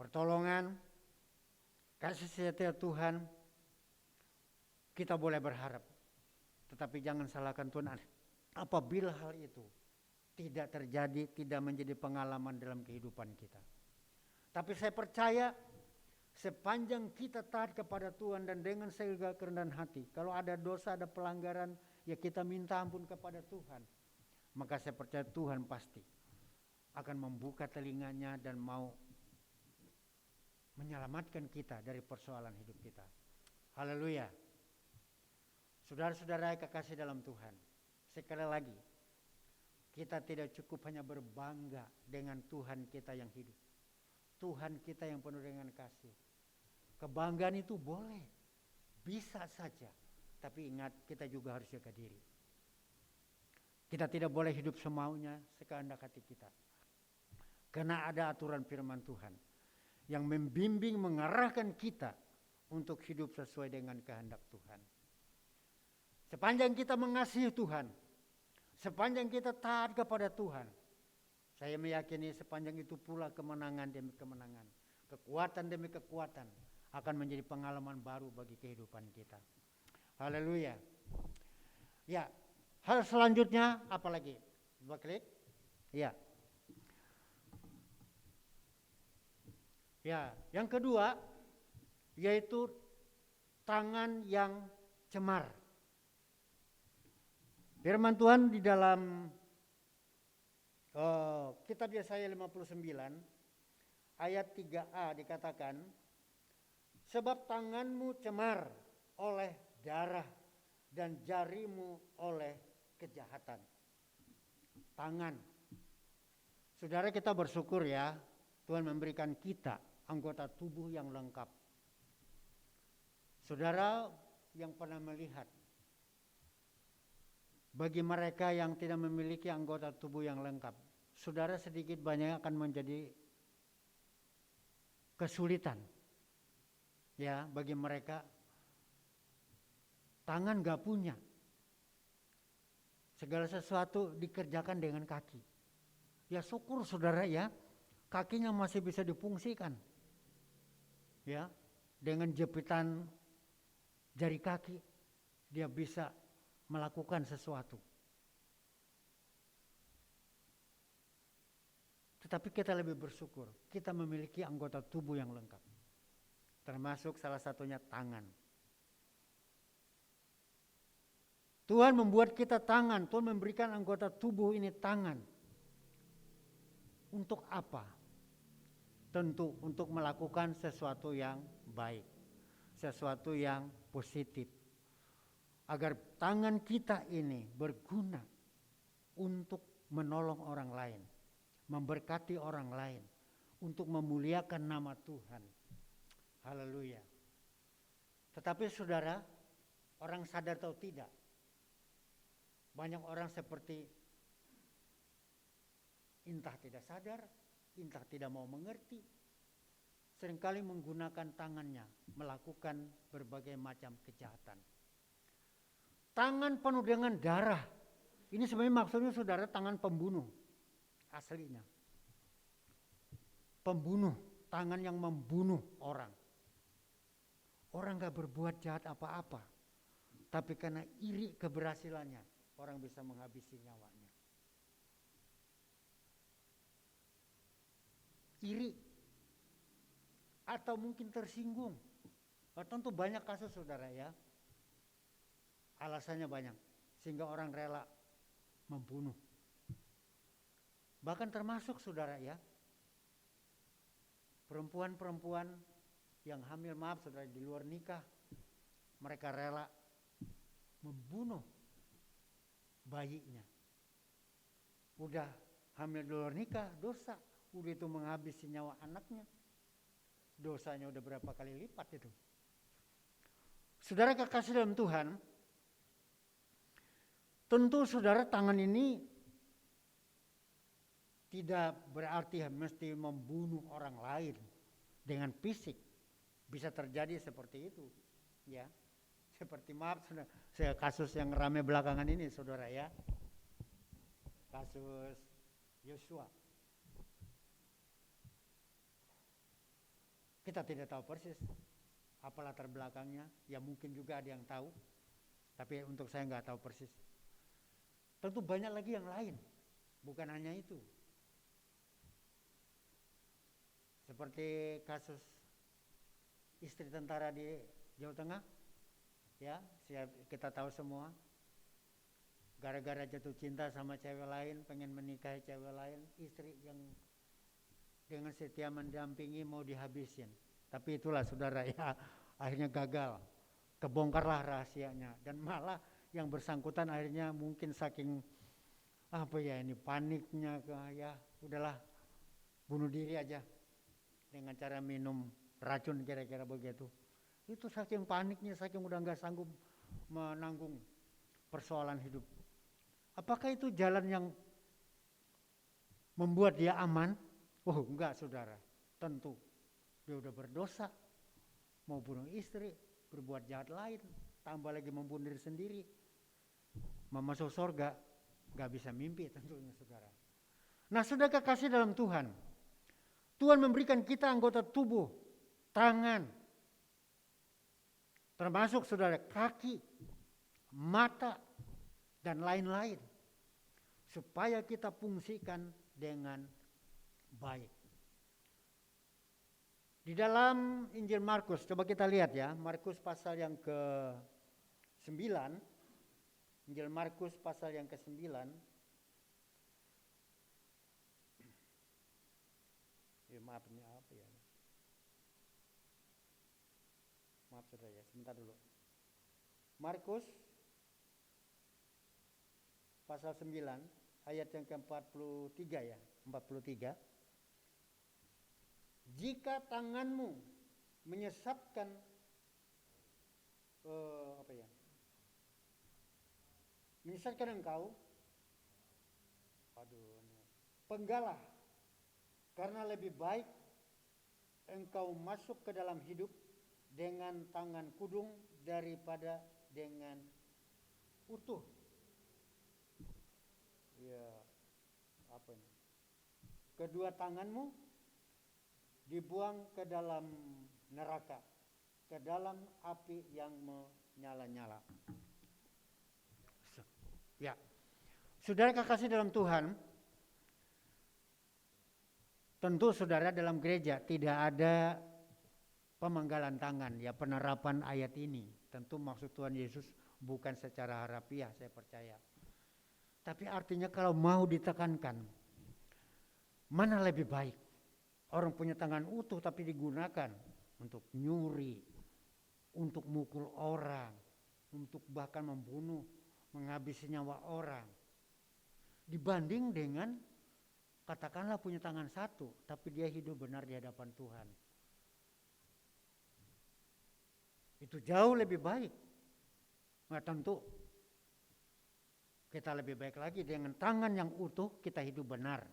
Pertolongan, kasih setia Tuhan, kita boleh berharap. Tetapi jangan salahkan Tuhan apabila hal itu tidak terjadi, tidak menjadi pengalaman dalam kehidupan kita. Tapi saya percaya sepanjang kita taat kepada Tuhan dan dengan segala kerendahan hati, kalau ada dosa, ada pelanggaran, ya kita minta ampun kepada Tuhan. Maka saya percaya Tuhan pasti akan membuka telinganya dan mau menyelamatkan kita dari persoalan hidup kita. Haleluya. Saudara-saudara kekasih dalam Tuhan, sekali lagi, kita tidak cukup hanya berbangga dengan Tuhan kita yang hidup. Tuhan kita yang penuh dengan kasih. Kebanggaan itu boleh, bisa saja. Tapi ingat, kita juga harus jaga diri. Kita tidak boleh hidup semaunya, sekehendak hati kita. Karena ada aturan firman Tuhan yang membimbing, mengarahkan kita untuk hidup sesuai dengan kehendak Tuhan. Sepanjang kita mengasihi Tuhan, sepanjang kita taat kepada Tuhan, saya meyakini sepanjang itu pula kemenangan demi kemenangan, kekuatan demi kekuatan akan menjadi pengalaman baru bagi kehidupan kita. Haleluya. Ya, hal selanjutnya apa lagi? Dua klik. Ya. Ya, yang kedua yaitu tangan yang cemar. Firman Tuhan di dalam kitab Yesaya 59 ayat 3a dikatakan, sebab tanganmu cemar oleh darah dan jarimu oleh kejahatan. Tangan. Saudara, kita bersyukur ya, Tuhan memberikan kita anggota tubuh yang lengkap. Saudara yang pernah melihat, bagi mereka yang tidak memiliki anggota tubuh yang lengkap, saudara sedikit banyak akan menjadi kesulitan. Ya, bagi mereka tangan gak punya. Segala sesuatu dikerjakan dengan kaki. Ya syukur saudara ya, kakinya masih bisa difungsikan. Ya, dengan jepitan jari kaki dia bisa melakukan sesuatu. Tetapi kita lebih bersyukur, kita memiliki anggota tubuh yang lengkap. Termasuk salah satunya tangan. Tuhan membuat kita tangan, Tuhan memberikan anggota tubuh ini tangan. Untuk apa? Tentu untuk melakukan sesuatu yang baik, sesuatu yang positif. Agar tangan kita ini berguna untuk menolong orang lain, memberkati orang lain, untuk memuliakan nama Tuhan. Haleluya. Tetapi saudara, orang sadar atau tidak, banyak orang seperti entah tidak sadar entah tidak mau mengerti, seringkali menggunakan tangannya melakukan berbagai macam kejahatan. Tangan penuh dengan darah. Ini sebenarnya maksudnya saudara tangan pembunuh aslinya. Pembunuh, tangan yang membunuh orang. Orang gak berbuat jahat apa-apa. Tapi karena iri keberhasilannya, orang bisa menghabisi nyawanya. Iri. Atau mungkin tersinggung. Tentu banyak kasus saudara ya. Alasannya banyak. Sehingga orang rela membunuh. Bahkan termasuk saudara ya. Perempuan-perempuan yang hamil, maaf saudara, di luar nikah. Mereka rela membunuh bayinya. Udah hamil di luar nikah, dosa. Udah itu menghabisi nyawa anaknya. Dosanya udah berapa kali lipat itu. Saudara kekasih dalam Tuhan, tentu saudara tangan ini tidak berarti mesti membunuh orang lain dengan fisik. Bisa terjadi seperti itu, ya. Seperti maaf, saya kasus yang ramai belakangan ini, saudara ya. Kasus Yosua. Kita tidak tahu persis apa latar belakangnya, ya mungkin juga ada yang tahu, tapi untuk saya nggak tahu persis. Tentu banyak lagi yang lain, bukan hanya itu. Seperti kasus istri tentara di Jawa Tengah, ya kita tahu semua. Gara-gara jatuh cinta sama cewek lain, pengen menikahi cewek lain, istri yang dengan setia mendampingi mau dihabisin. Tapi itulah saudara ya, akhirnya gagal. Kebongkarlah rahasianya. Dan malah yang bersangkutan akhirnya mungkin saking ini paniknya, ya udahlah bunuh diri aja. Dengan cara minum racun kira-kira begitu. Itu saking paniknya, saking udah gak sanggup menanggung persoalan hidup. Apakah itu jalan yang membuat dia aman? Oh enggak saudara, tentu dia udah berdosa, mau bunuh istri, berbuat jahat lain, tambah lagi membunuh diri sendiri, mau masuk surga, gak bisa mimpi tentunya saudara. Nah saudara kekasih dalam Tuhan, Tuhan memberikan kita anggota tubuh, tangan, termasuk saudara kaki, mata, dan lain-lain, supaya kita fungsikan dengan baik. Di dalam Injil Markus, coba kita lihat ya, Markus pasal yang ke-9, Injil Markus pasal yang ke-9, maaf ini apa ya? Maaf saudara ya, sebentar dulu. Markus pasal 9 ayat yang ke-43 ya, 43. Jika tanganmu menyesatkan menyesatkan engkau, penggalah, karena lebih baik engkau masuk ke dalam hidup dengan tangan kudung daripada dengan utuh. Ya, kedua tanganmu dibuang ke dalam neraka, ke dalam api yang menyala-nyala. Ya, saudara kekasih dalam Tuhan, tentu saudara dalam gereja tidak ada pemenggalan tangan, ya penerapan ayat ini. Tentu maksud Tuhan Yesus bukan secara harafiah, saya percaya. Tapi artinya kalau mau ditekankan, mana lebih baik? Orang punya tangan utuh tapi digunakan untuk nyuri, untuk mukul orang, untuk bahkan membunuh, menghabisi nyawa orang. Dibanding dengan katakanlah punya tangan satu tapi dia hidup benar di hadapan Tuhan. Itu jauh lebih baik. Nah tentu kita lebih baik lagi dengan tangan yang utuh kita hidup benar.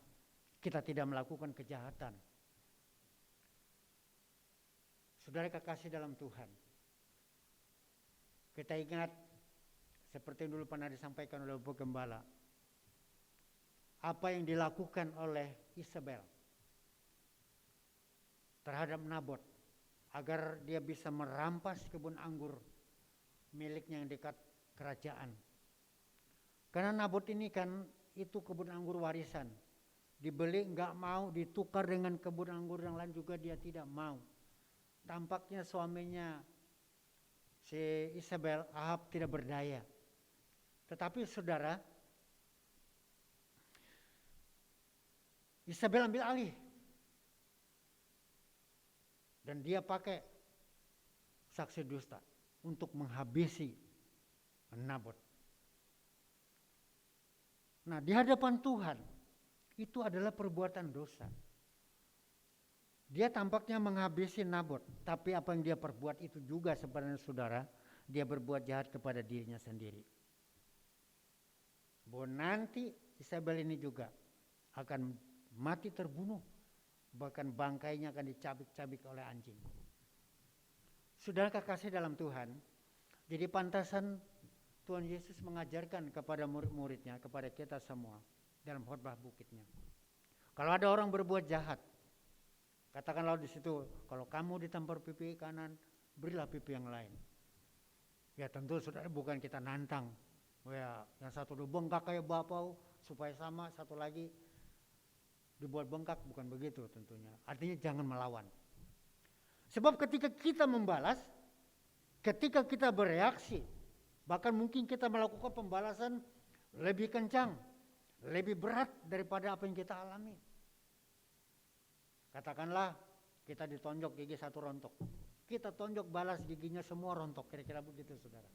kita tidak melakukan kejahatan. Saudara kekasih dalam Tuhan, kita ingat seperti yang dulu pernah disampaikan oleh Bapak Gembala, apa yang dilakukan oleh Isabel terhadap Nabot agar dia bisa merampas kebun anggur miliknya yang dekat kerajaan. Karena Nabot ini kan itu kebun anggur warisan, dibeli nggak mau, ditukar dengan kebun anggur yang lain juga dia tidak mau. Tampaknya suaminya si Isabel, Ahab, tidak berdaya. Tetapi saudara, Isabel ambil alih. Dan dia pakai saksi dusta untuk menghabisi Nabot. Nah, di hadapan Tuhan itu adalah perbuatan dosa. Dia tampaknya menghabisi Nabot, tapi apa yang dia perbuat itu juga sebenarnya saudara, dia berbuat jahat kepada dirinya sendiri. Bahwa nanti Isabel ini juga akan mati terbunuh, bahkan bangkainya akan dicabik-cabik oleh anjing. Saudara kekasih dalam Tuhan, jadi pantasan Tuhan Yesus mengajarkan kepada murid-muridnya, kepada kita semua dalam khotbah bukitnya. Kalau ada orang berbuat jahat, katakanlah di situ, kalau kamu ditampar pipi kanan, berilah pipi yang lain. Ya tentu saudara bukan kita nantang, ya yang satu bengkak kayak bapau supaya sama, satu lagi dibuat bengkak, bukan begitu tentunya. Artinya jangan melawan. Sebab ketika kita membalas, ketika kita bereaksi, bahkan mungkin kita melakukan pembalasan lebih kencang, lebih berat daripada apa yang kita alami. Katakanlah kita ditonjok gigi satu rontok, kita tonjok balas giginya semua rontok, kira-kira begitu saudara.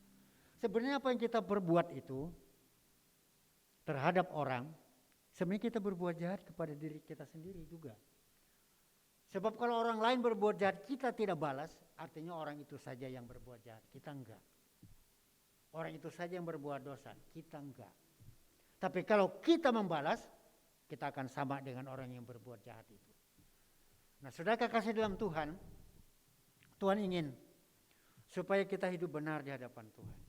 Sebenarnya apa yang kita berbuat itu terhadap orang, sebenarnya kita berbuat jahat kepada diri kita sendiri juga. Sebab kalau orang lain berbuat jahat kita tidak balas, artinya orang itu saja yang berbuat jahat, kita enggak. Orang itu saja yang berbuat dosa, kita enggak. Tapi kalau kita membalas, kita akan sama dengan orang yang berbuat jahat itu. Nah, saudara kekasih dalam Tuhan, Tuhan ingin supaya kita hidup benar di hadapan Tuhan.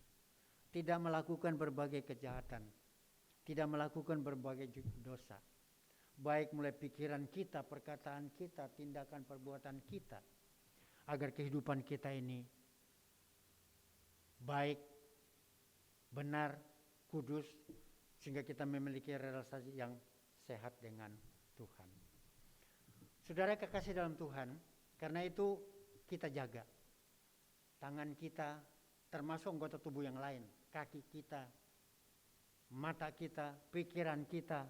Tidak melakukan berbagai kejahatan, tidak melakukan berbagai dosa. Baik mulai pikiran kita, perkataan kita, tindakan perbuatan kita. Agar kehidupan kita ini baik, benar, kudus, sehingga kita memiliki relasi yang sehat dengan Tuhan. Saudara kekasih dalam Tuhan, karena itu kita jaga tangan kita, termasuk anggota tubuh yang lain, kaki kita, mata kita, pikiran kita,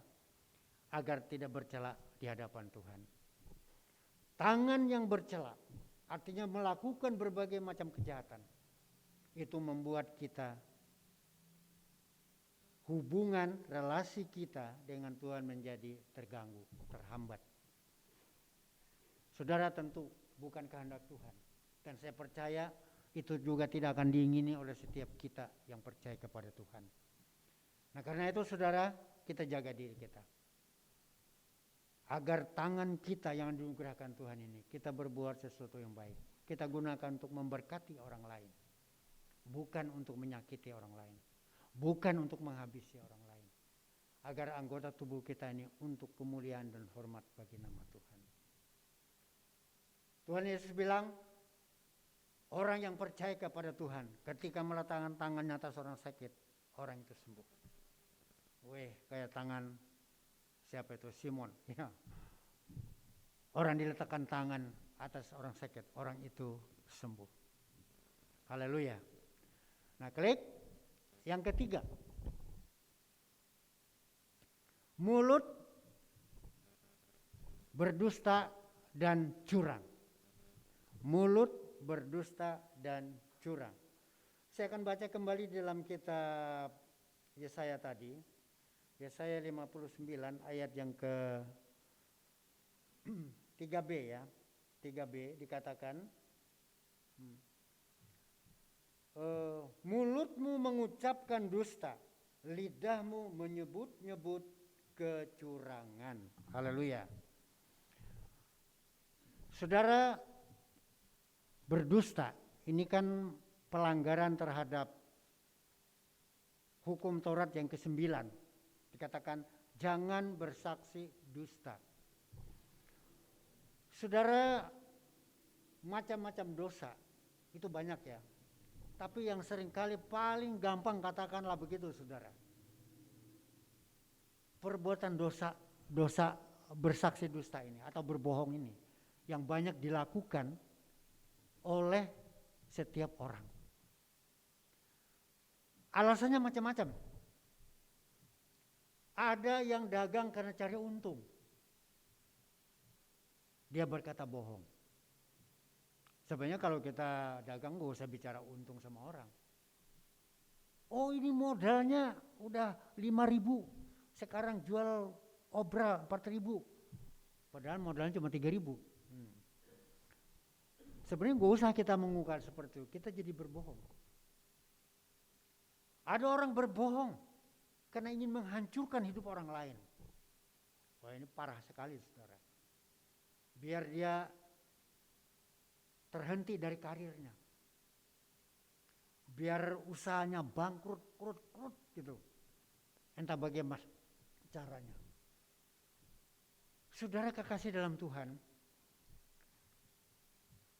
agar tidak bercela di hadapan Tuhan. Tangan yang bercela, artinya melakukan berbagai macam kejahatan, itu membuat kita hubungan relasi kita dengan Tuhan menjadi terganggu, terhambat. Saudara, tentu bukan kehendak Tuhan. Dan saya percaya itu juga tidak akan diingini oleh setiap kita yang percaya kepada Tuhan. Nah, karena itu saudara, kita jaga diri kita. Agar tangan kita yang dianugerahkan Tuhan ini, kita berbuat sesuatu yang baik. Kita gunakan untuk memberkati orang lain. Bukan untuk menyakiti orang lain. Bukan untuk menghabisi orang lain. Agar anggota tubuh kita ini untuk kemuliaan dan hormat bagi nama Tuhan. Tuhan Yesus bilang, orang yang percaya kepada Tuhan, ketika meletakkan tangannya atas orang sakit, orang itu sembuh. Kayak tangan siapa itu? Simon. Ya. Orang diletakkan tangan atas orang sakit, orang itu sembuh. Haleluya. Nah, klik. Yang ketiga, mulut berdusta dan curang. Mulut berdusta dan curang. Saya akan baca kembali dalam kitab Yesaya tadi. Yesaya 59 ayat yang ke 3b ya. 3b dikatakan, mulutmu mengucapkan dusta, lidahmu menyebut-nyebut kecurangan. Haleluya. Saudara, berdusta ini kan pelanggaran terhadap hukum Taurat yang ke-9. Dikatakan jangan bersaksi dusta. Saudara, macam-macam dosa itu banyak ya. Tapi yang seringkali paling gampang katakanlah begitu saudara. Perbuatan dosa bersaksi dusta ini atau berbohong ini yang banyak dilakukan oleh setiap orang. Alasannya macam-macam. Ada yang dagang karena cari untung. Dia berkata bohong. Sebenarnya kalau kita dagang gak usah bicara untung sama orang. Oh ini modalnya udah 5.000, sekarang jual obra 4.000. Padahal modalnya cuma 3.000. Sebenarnya gak usah kita mengungkap seperti itu, kita jadi berbohong. Ada orang berbohong karena ingin menghancurkan hidup orang lain. Wah ini parah sekali saudara. Biar dia terhenti dari karirnya. Biar usahanya bangkrut, krut gitu. Entah bagaimana caranya. Saudara kekasih dalam Tuhan,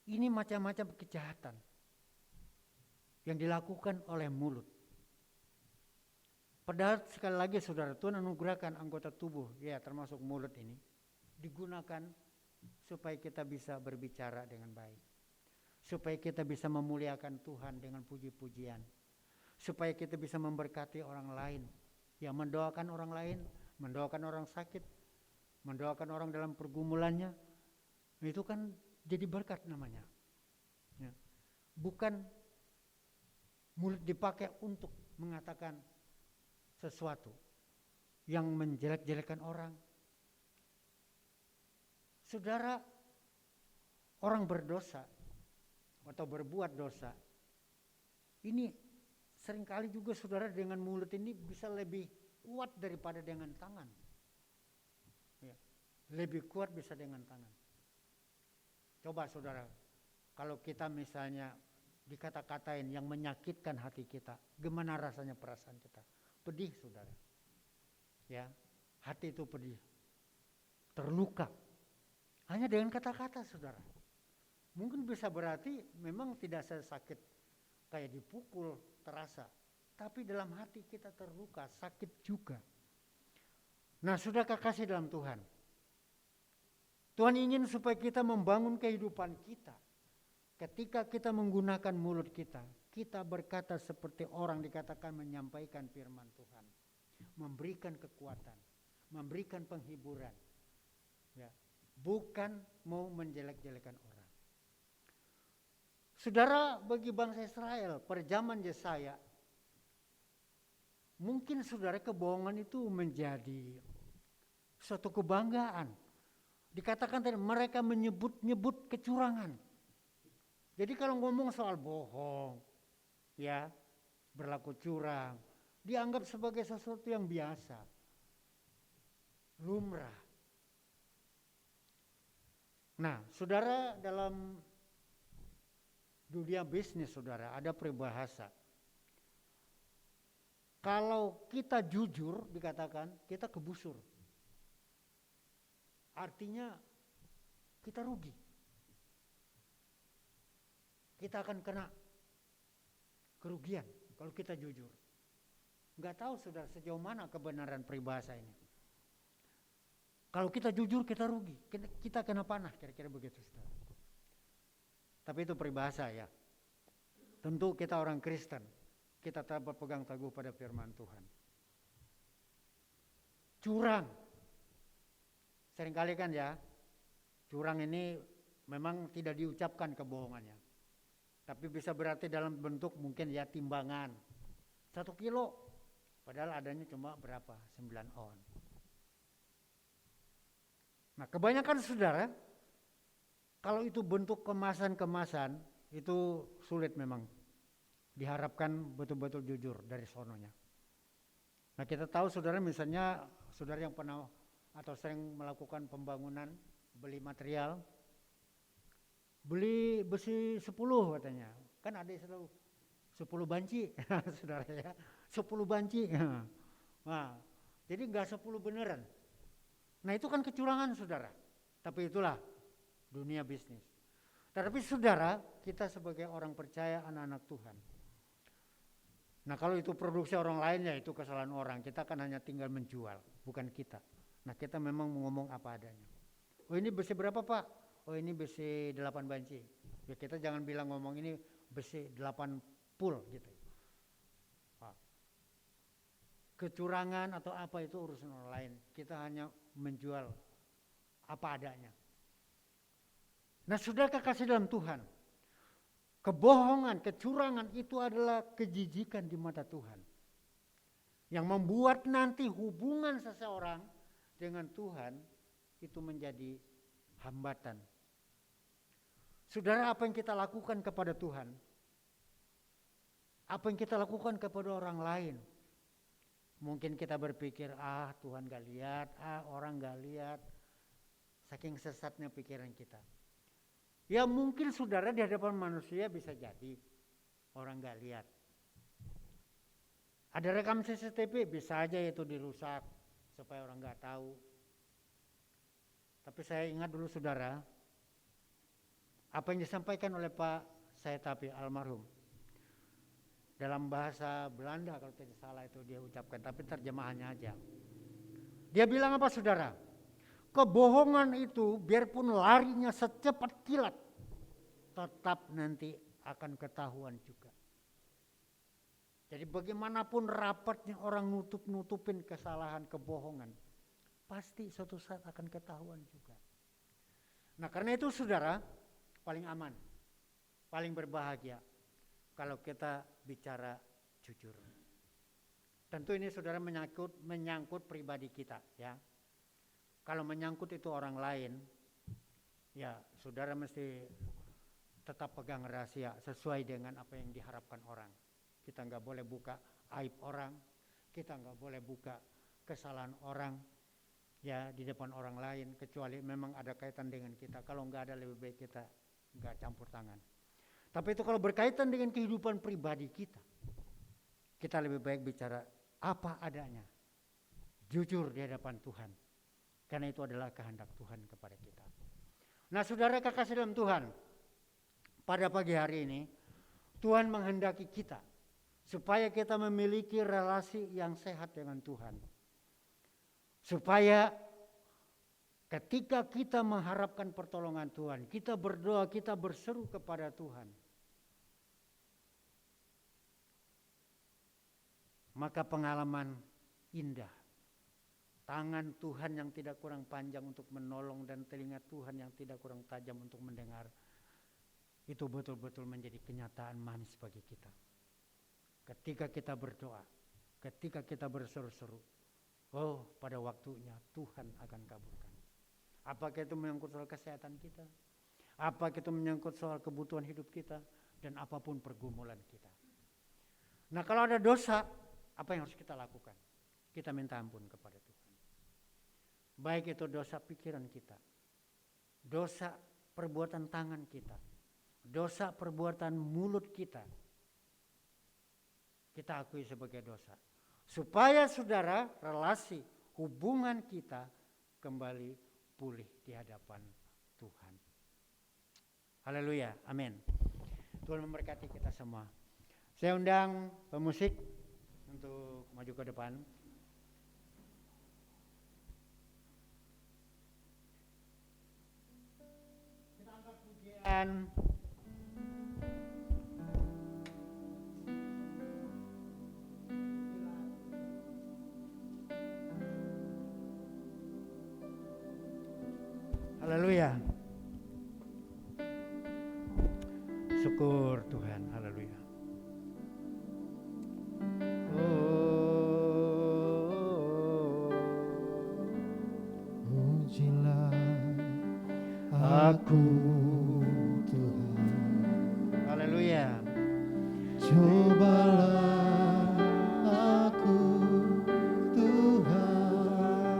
ini macam-macam kejahatan yang dilakukan oleh mulut. Padahal sekali lagi saudara, Tuhan anugerahkan anggota tubuh, ya termasuk mulut ini, digunakan supaya kita bisa berbicara dengan baik. Supaya kita bisa memuliakan Tuhan dengan puji-pujian. Supaya kita bisa memberkati orang lain. Ya mendoakan orang lain, mendoakan orang sakit, mendoakan orang dalam pergumulannya. Itu kan jadi berkat namanya. Ya. Bukan mulut dipakai untuk mengatakan sesuatu yang menjelek-jelekan orang. Saudara, orang berdosa atau berbuat dosa ini seringkali juga saudara dengan mulut ini bisa lebih kuat daripada dengan tangan. Ya, lebih kuat bisa dengan tangan. Coba saudara, kalau kita misalnya dikata-katain yang menyakitkan hati kita, gimana rasanya perasaan kita? Pedih saudara. Ya, hati itu pedih. Terluka. Hanya dengan kata-kata saudara. Mungkin bisa berarti memang tidak sesakit kayak dipukul terasa. Tapi dalam hati kita terluka, sakit juga. Nah sudah kekasih dalam Tuhan. Tuhan ingin supaya kita membangun kehidupan kita. Ketika kita menggunakan mulut kita, kita berkata seperti orang dikatakan menyampaikan firman Tuhan. Memberikan kekuatan, memberikan penghiburan. Ya, bukan mau menjelek-jelekan orang. Saudara, bagi bangsa Israel, pada zaman Yesaya, mungkin saudara kebohongan itu menjadi suatu kebanggaan. Dikatakan tadi mereka menyebut-nyebut kecurangan. Jadi kalau ngomong soal bohong, ya, berlaku curang, dianggap sebagai sesuatu yang biasa, lumrah. Nah, saudara, dalam dunia bisnis saudara ada peribahasa. Kalau kita jujur dikatakan kita kebusur. Artinya kita rugi. Kita akan kena kerugian kalau kita jujur. Enggak tahu saudara sejauh mana kebenaran peribahasa ini. Kalau kita jujur kita rugi, kita kena panah, kira-kira begitu saudara. Tapi itu peribahasa ya. Tentu kita orang Kristen, kita tetap berpegang teguh pada firman Tuhan. Curang. Seringkali kan ya, curang ini memang tidak diucapkan kebohongannya. Tapi bisa berarti dalam bentuk mungkin ya timbangan. 1 kilo, padahal adanya cuma berapa? 9 on. Nah kebanyakan saudara, kalau itu bentuk kemasan-kemasan, itu sulit memang. Diharapkan betul-betul jujur dari sononya. Nah kita tahu saudara misalnya saudara yang pernah atau sering melakukan pembangunan, beli material, beli besi 10 katanya. Kan ada selalu 10 banci, saudara ya. 10 banci. Nah, jadi enggak 10 beneran. Nah itu kan kecurangan saudara. Tapi itulah dunia bisnis. Tetapi saudara, kita sebagai orang percaya, anak-anak Tuhan. Nah kalau itu produksi orang lain ya itu kesalahan orang. Kita kan hanya tinggal menjual, bukan kita. Nah kita memang ngomong apa adanya. Oh ini besi berapa Pak? Oh ini besi 8 banci. Ya kita jangan bilang ngomong ini besi 8 pul gitu. Kecurangan atau apa itu urusan orang lain. Kita hanya menjual apa adanya. Nah saudara kekasih dalam Tuhan, kebohongan, kecurangan itu adalah kejijikan di mata Tuhan. Yang membuat nanti hubungan seseorang dengan Tuhan itu menjadi hambatan. Saudara, apa yang kita lakukan kepada Tuhan? Apa yang kita lakukan kepada orang lain? Mungkin kita berpikir, Tuhan gak lihat, orang gak lihat. Saking sesatnya pikiran kita. Ya mungkin saudara di hadapan manusia bisa jadi orang gak lihat. Ada rekam CCTV, bisa aja itu dirusak supaya orang gak tahu. Tapi saya ingat dulu saudara, apa yang disampaikan oleh Pak Saetapi almarhum. Dalam bahasa Belanda kalau tidak salah itu dia ucapkan, tapi terjemahannya aja. Dia bilang apa saudara? Kebohongan itu biarpun larinya secepat kilat, tetap nanti akan ketahuan juga. Jadi bagaimanapun rapatnya orang nutupin kesalahan kebohongan, pasti suatu saat akan ketahuan juga. Nah karena itu saudara, paling aman, paling berbahagia kalau kita bicara jujur. Tentu ini saudara menyangkut pribadi kita ya. Kalau menyangkut itu orang lain, ya saudara mesti tetap pegang rahasia sesuai dengan apa yang diharapkan orang. Kita nggak boleh buka aib orang, kita nggak boleh buka kesalahan orang ya di depan orang lain, kecuali memang ada kaitan dengan kita. Kalau nggak ada lebih baik kita nggak campur tangan. Tapi itu kalau berkaitan dengan kehidupan pribadi kita, kita lebih baik bicara apa adanya, jujur di hadapan Tuhan. Karena itu adalah kehendak Tuhan kepada kita. Nah saudara kekasih dalam Tuhan, pada pagi hari ini Tuhan menghendaki kita supaya kita memiliki relasi yang sehat dengan Tuhan. Supaya ketika kita mengharapkan pertolongan Tuhan, kita berdoa, kita berseru kepada Tuhan, maka pengalaman indah, tangan Tuhan yang tidak kurang panjang untuk menolong dan telinga Tuhan yang tidak kurang tajam untuk mendengar, itu betul-betul menjadi kenyataan manis bagi kita. Ketika kita berdoa, ketika kita berseru-seru, pada waktunya Tuhan akan kabulkan. Apakah itu menyangkut soal kesehatan kita, apakah itu menyangkut soal kebutuhan hidup kita, dan apapun pergumulan kita. Nah kalau ada dosa, apa yang harus kita lakukan? Kita minta ampun kepada Tuhan. Baik itu dosa pikiran kita, dosa perbuatan tangan kita, dosa perbuatan mulut kita akui sebagai dosa. Supaya saudara relasi hubungan kita kembali pulih di hadapan Tuhan. Haleluya, amin. Tuhan memberkati kita semua. Saya undang pemusik untuk maju ke depan. Kita angkat pujian. Haleluya. Syukur Tuhan, haleluya. Pujilah aku Tuhan. Haleluya. Cobalah aku Tuhan.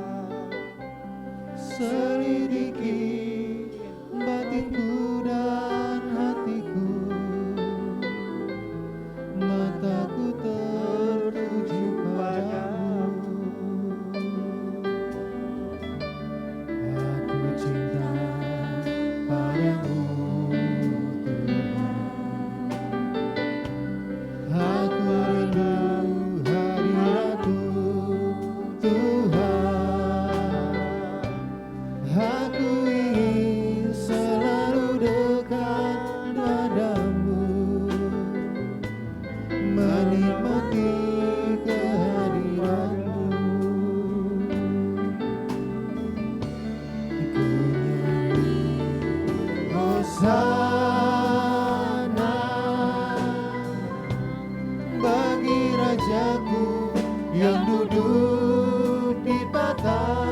yang duduk di tata.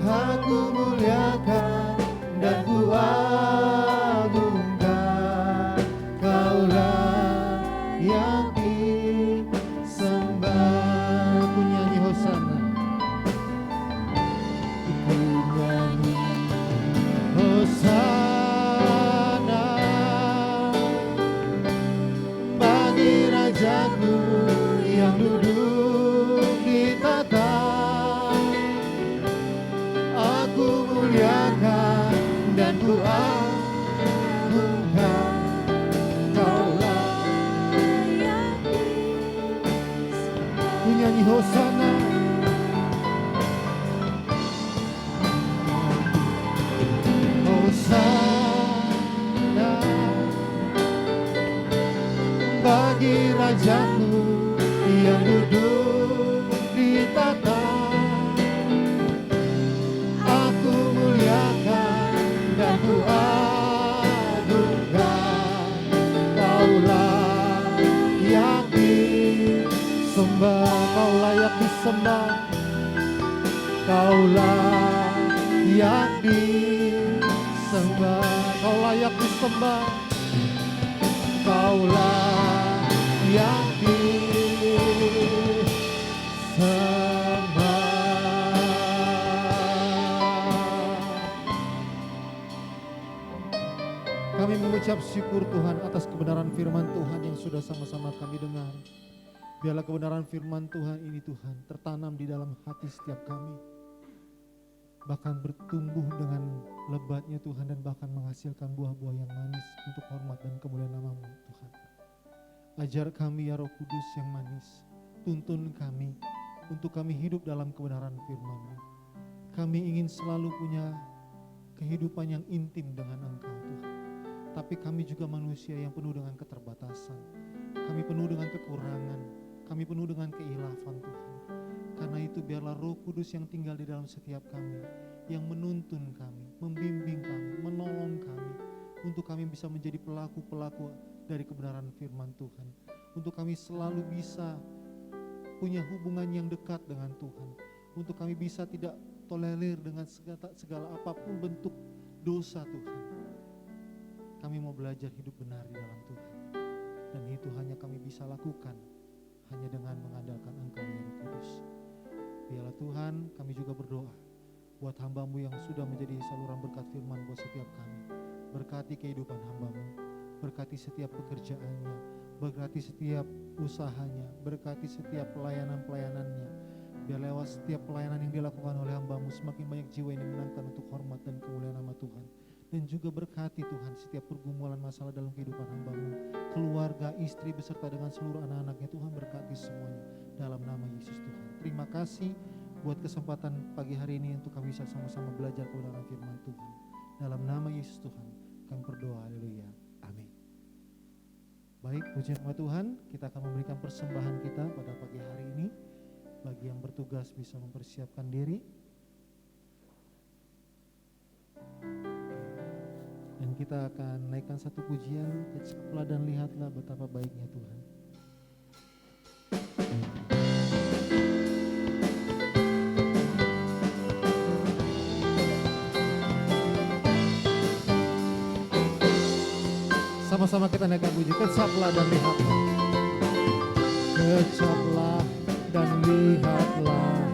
Aku muliakan dan ku agungkan, Kaulah yang disembah. Ku nyanyi hosana, ku nyanyi hosana bagi Rajaku yang duduk di tata. Aku muliakan dan ku agungkan, Kaulah yang disembah. ku nyanyi hosana. Hosana bagi Rajaku yang duduk di tata. Aku muliakan dan ku agungkan, Kaulah yang disembah. Kau layak disembah, Kaulah yang disembah. Kau layak disembah, Kaulah yang disembah. Kami mengucap syukur Tuhan atas kebenaran firman Tuhan yang sudah sama-sama kami dengar. Biarlah kebenaran firman Tuhan ini Tuhan tertanam di dalam hati setiap kami. Bahkan bertumbuh dengan lebatnya Tuhan dan bahkan menghasilkan buah-buah yang manis untuk hormat dan kemuliaan nama-Mu Tuhan. Ajar kami ya Roh Kudus yang manis. Tuntun kami untuk kami hidup dalam kebenaran firman-Mu. Kami ingin selalu punya kehidupan yang intim dengan Engkau Tuhan. Tapi kami juga manusia yang penuh dengan keterbatasan. Kami penuh dengan kekurangan. Kami penuh dengan keilafan Tuhan. Karena itu biarlah Roh Kudus yang tinggal di dalam setiap kami, yang menuntun kami, membimbing kami, menolong kami, untuk kami bisa menjadi pelaku-pelaku dari kebenaran firman Tuhan. Untuk kami selalu bisa punya hubungan yang dekat dengan Tuhan. Untuk kami bisa tidak tolerir dengan segala apapun bentuk dosa Tuhan. Kami mau belajar hidup benar di dalam Tuhan. Dan itu hanya kami bisa lakukan hanya dengan mengandalkan Engkau ya Roh Kudus. Biarlah Tuhan, kami juga berdoa buat hamba-Mu yang sudah menjadi saluran berkat firman buat setiap kami. Berkati kehidupan hamba-Mu, berkati setiap pekerjaannya, berkati setiap usahanya, berkati setiap pelayanan-pelayanannya. Biar lewat setiap pelayanan yang dilakukan oleh hamba-Mu semakin banyak jiwa yang dimenangkan untuk hormat dan kemuliaan nama Tuhan. Dan juga berkati Tuhan setiap pergumulan masalah dalam kehidupan hamba-Mu, keluarga, istri beserta dengan seluruh anak-anaknya. Tuhan berkati semuanya dalam nama Yesus Tuhan. Terima kasih buat kesempatan pagi hari ini untuk kami bisa sama-sama belajar kebenaran firman Tuhan. Dalam nama Yesus Tuhan kami berdoa, haleluya, amin. Baik, puji nama Tuhan, kita akan memberikan persembahan kita pada pagi hari ini. Bagi yang bertugas bisa mempersiapkan diri. Dan kita akan naikkan satu pujian, kecaplah dan lihatlah betapa baiknya Tuhan. Sama-sama kita naikkan puji, kecaplah dan lihatlah. Kecaplah dan lihatlah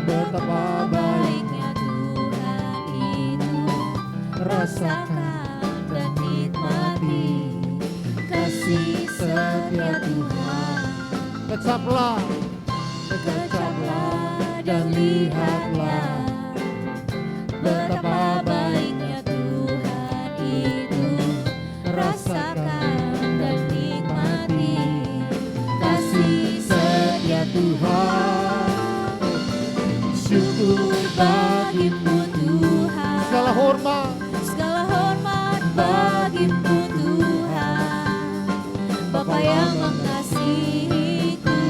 betapa baiknya Tuhan itu. rasakan dan nikmati kasih setia Tuhan. Kecaplah, kecaplah dan lihatlah betapa baiknya Tuhan itu. Rasakan dan nikmati kasih setia Tuhan. Syukur bagimu Tuhan. Segala hormat bagimu Tuhan, Bapa yang mengasihiku,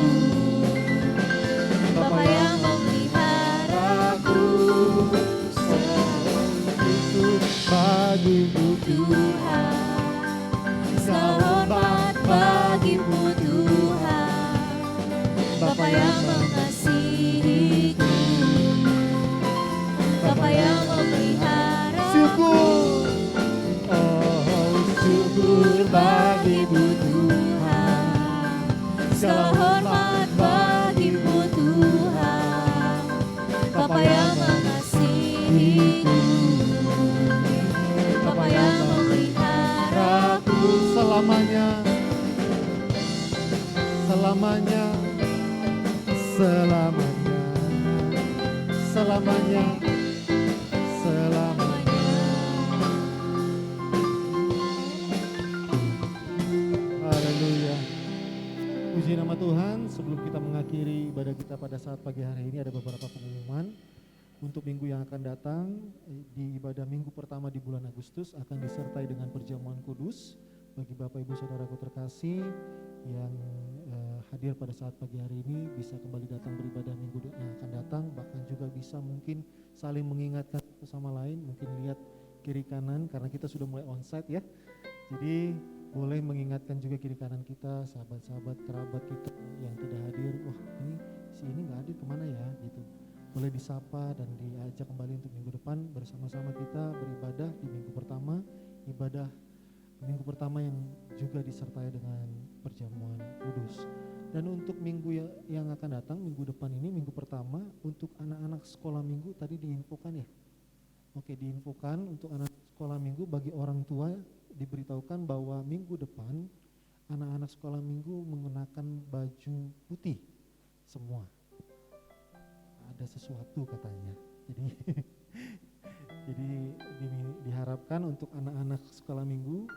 Bapa yang memeliharaku. Syukur bagimu Tuhan, segala hormat bagimu Tuhan, selamanya, selamanya, selamanya, selamanya, selamanya. Haleluya. Puji nama Tuhan. Sebelum kita mengakhiri ibadah kita pada saat pagi hari ini, ada beberapa pengumuman. Untuk minggu yang akan datang, di ibadah minggu pertama di bulan Agustus akan disertai dengan perjamuan kudus. Bagi Bapak Ibu Saudaraku terkasih yang hadir pada saat pagi hari ini bisa kembali datang beribadah minggu yang akan datang, bahkan juga bisa mungkin saling mengingatkan satu sama lain, mungkin lihat kiri kanan karena kita sudah mulai onsite ya. Jadi boleh mengingatkan juga kiri kanan kita, sahabat-sahabat kerabat kita yang tidak hadir, wah ini si ini nggak hadir kemana ya gitu. Boleh disapa dan diajak kembali untuk minggu depan bersama-sama kita beribadah di minggu pertama, ibadah minggu pertama yang juga disertai dengan perjamuan kudus. Dan untuk minggu yang akan datang, minggu depan ini, minggu pertama, untuk anak-anak sekolah minggu tadi diinfokan ya. Oke, diinfokan untuk anak sekolah minggu, bagi orang tua diberitahukan bahwa minggu depan anak-anak sekolah minggu mengenakan baju putih semua. Ada sesuatu katanya. Jadi diharapkan untuk anak-anak sekolah minggu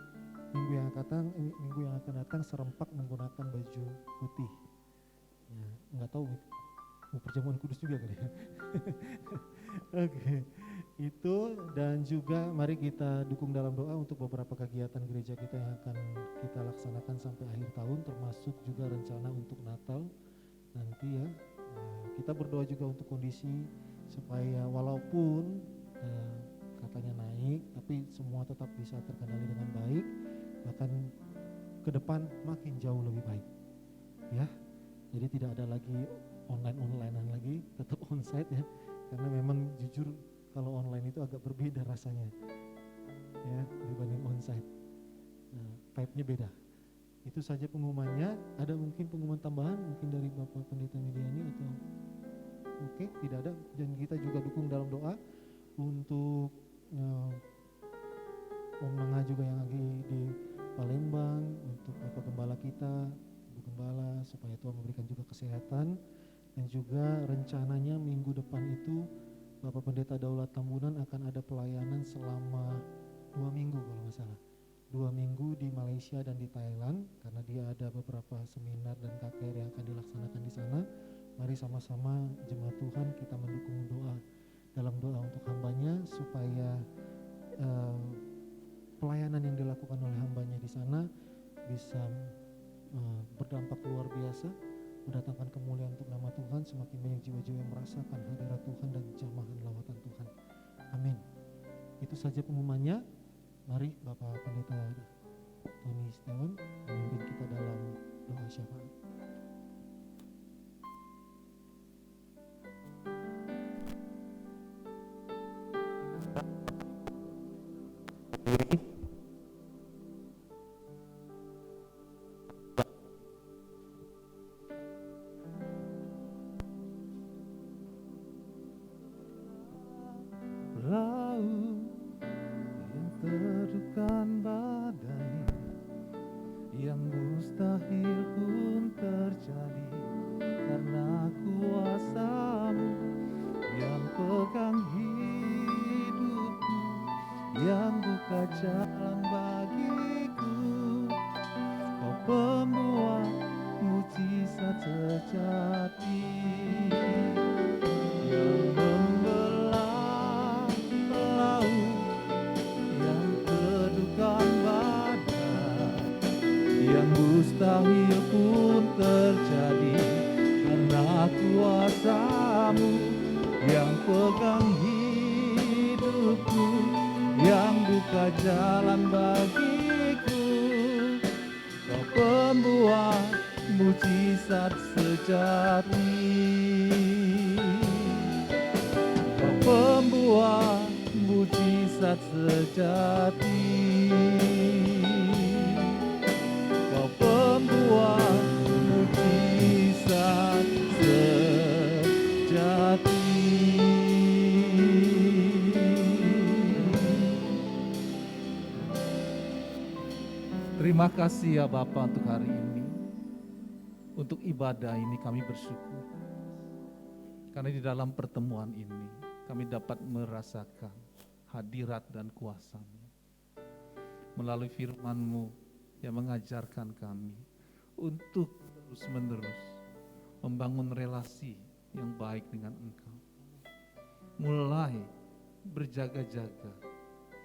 yang akan datang serempak menggunakan baju putih. Ya, nggak tahu mau perjamuan kudus juga kali ya. Oke. Itu dan juga mari kita dukung dalam doa untuk beberapa kegiatan gereja kita yang akan kita laksanakan sampai akhir tahun, termasuk juga rencana untuk Natal nanti ya. Kita berdoa juga untuk kondisi supaya walaupun katanya naik, tapi semua tetap bisa terkendali dengan baik, bahkan ke depan makin jauh lebih baik ya. Jadi tidak ada lagi online-onlinean lagi, tetap onsite ya, karena memang jujur kalau online itu agak berbeda rasanya ya dibanding onsite. Vibe-nya beda. Itu saja pengumumannya. Ada mungkin pengumuman tambahan mungkin dari Bapak Pendeta Mediani atau oke, tidak ada. Dan kita juga dukung dalam doa untuk Om Nengah juga yang lagi di Palembang, untuk Bapak Gembala kita, Ibu Gembala, supaya Tuhan memberikan juga kesehatan. Dan juga rencananya minggu depan itu Bapak Pendeta Daulat Tambunan akan ada pelayanan selama 2 minggu kalau nggak salah. 2 minggu di Malaysia dan di Thailand, karena dia ada beberapa seminar dan KKR yang akan dilaksanakan di sana. Mari sama-sama jemaat Tuhan kita mendukung dalam doa untuk hambanya supaya pelayanan yang dilakukan oleh hambanya di sana bisa berdampak luar biasa, mendatangkan kemuliaan untuk nama Tuhan, semakin banyak jiwa-jiwa yang merasakan hadirat Tuhan dan jamahan lawatan Tuhan. Amin. Itu saja pengumumannya. Mari Bapak Pendeta Tony Setiawan memimpin kita dalam doa syafaat. Terima kasih ya Bapa untuk hari ini. Untuk ibadah ini kami bersyukur. Karena di dalam pertemuan ini kami dapat merasakan hadirat dan kuasa-Mu. Melalui firman-Mu yang mengajarkan kami untuk terus-menerus membangun relasi yang baik dengan Engkau. Mulai berjaga-jaga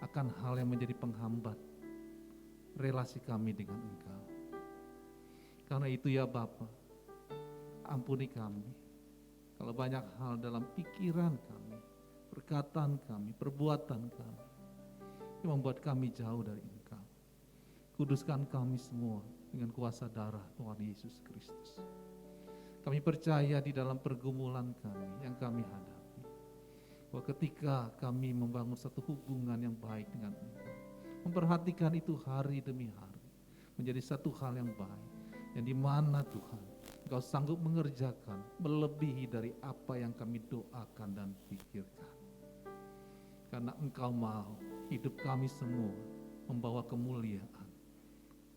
akan hal yang menjadi penghambat relasi kami dengan Engkau. Karena itu ya Bapa, ampuni kami kalau banyak hal dalam pikiran kami, perkataan kami, perbuatan kami yang membuat kami jauh dari Engkau. Kuduskan kami semua dengan kuasa darah Tuhan Yesus Kristus. Kami percaya di dalam pergumulan kami yang kami hadapi, bahwa ketika kami membangun satu hubungan yang baik dengan Engkau, memperhatikan itu hari demi hari, menjadi satu hal yang baik, yang dimana Tuhan, Engkau sanggup mengerjakan melebihi dari apa yang kami doakan dan pikirkan. Karena Engkau mau hidup kami semua membawa kemuliaan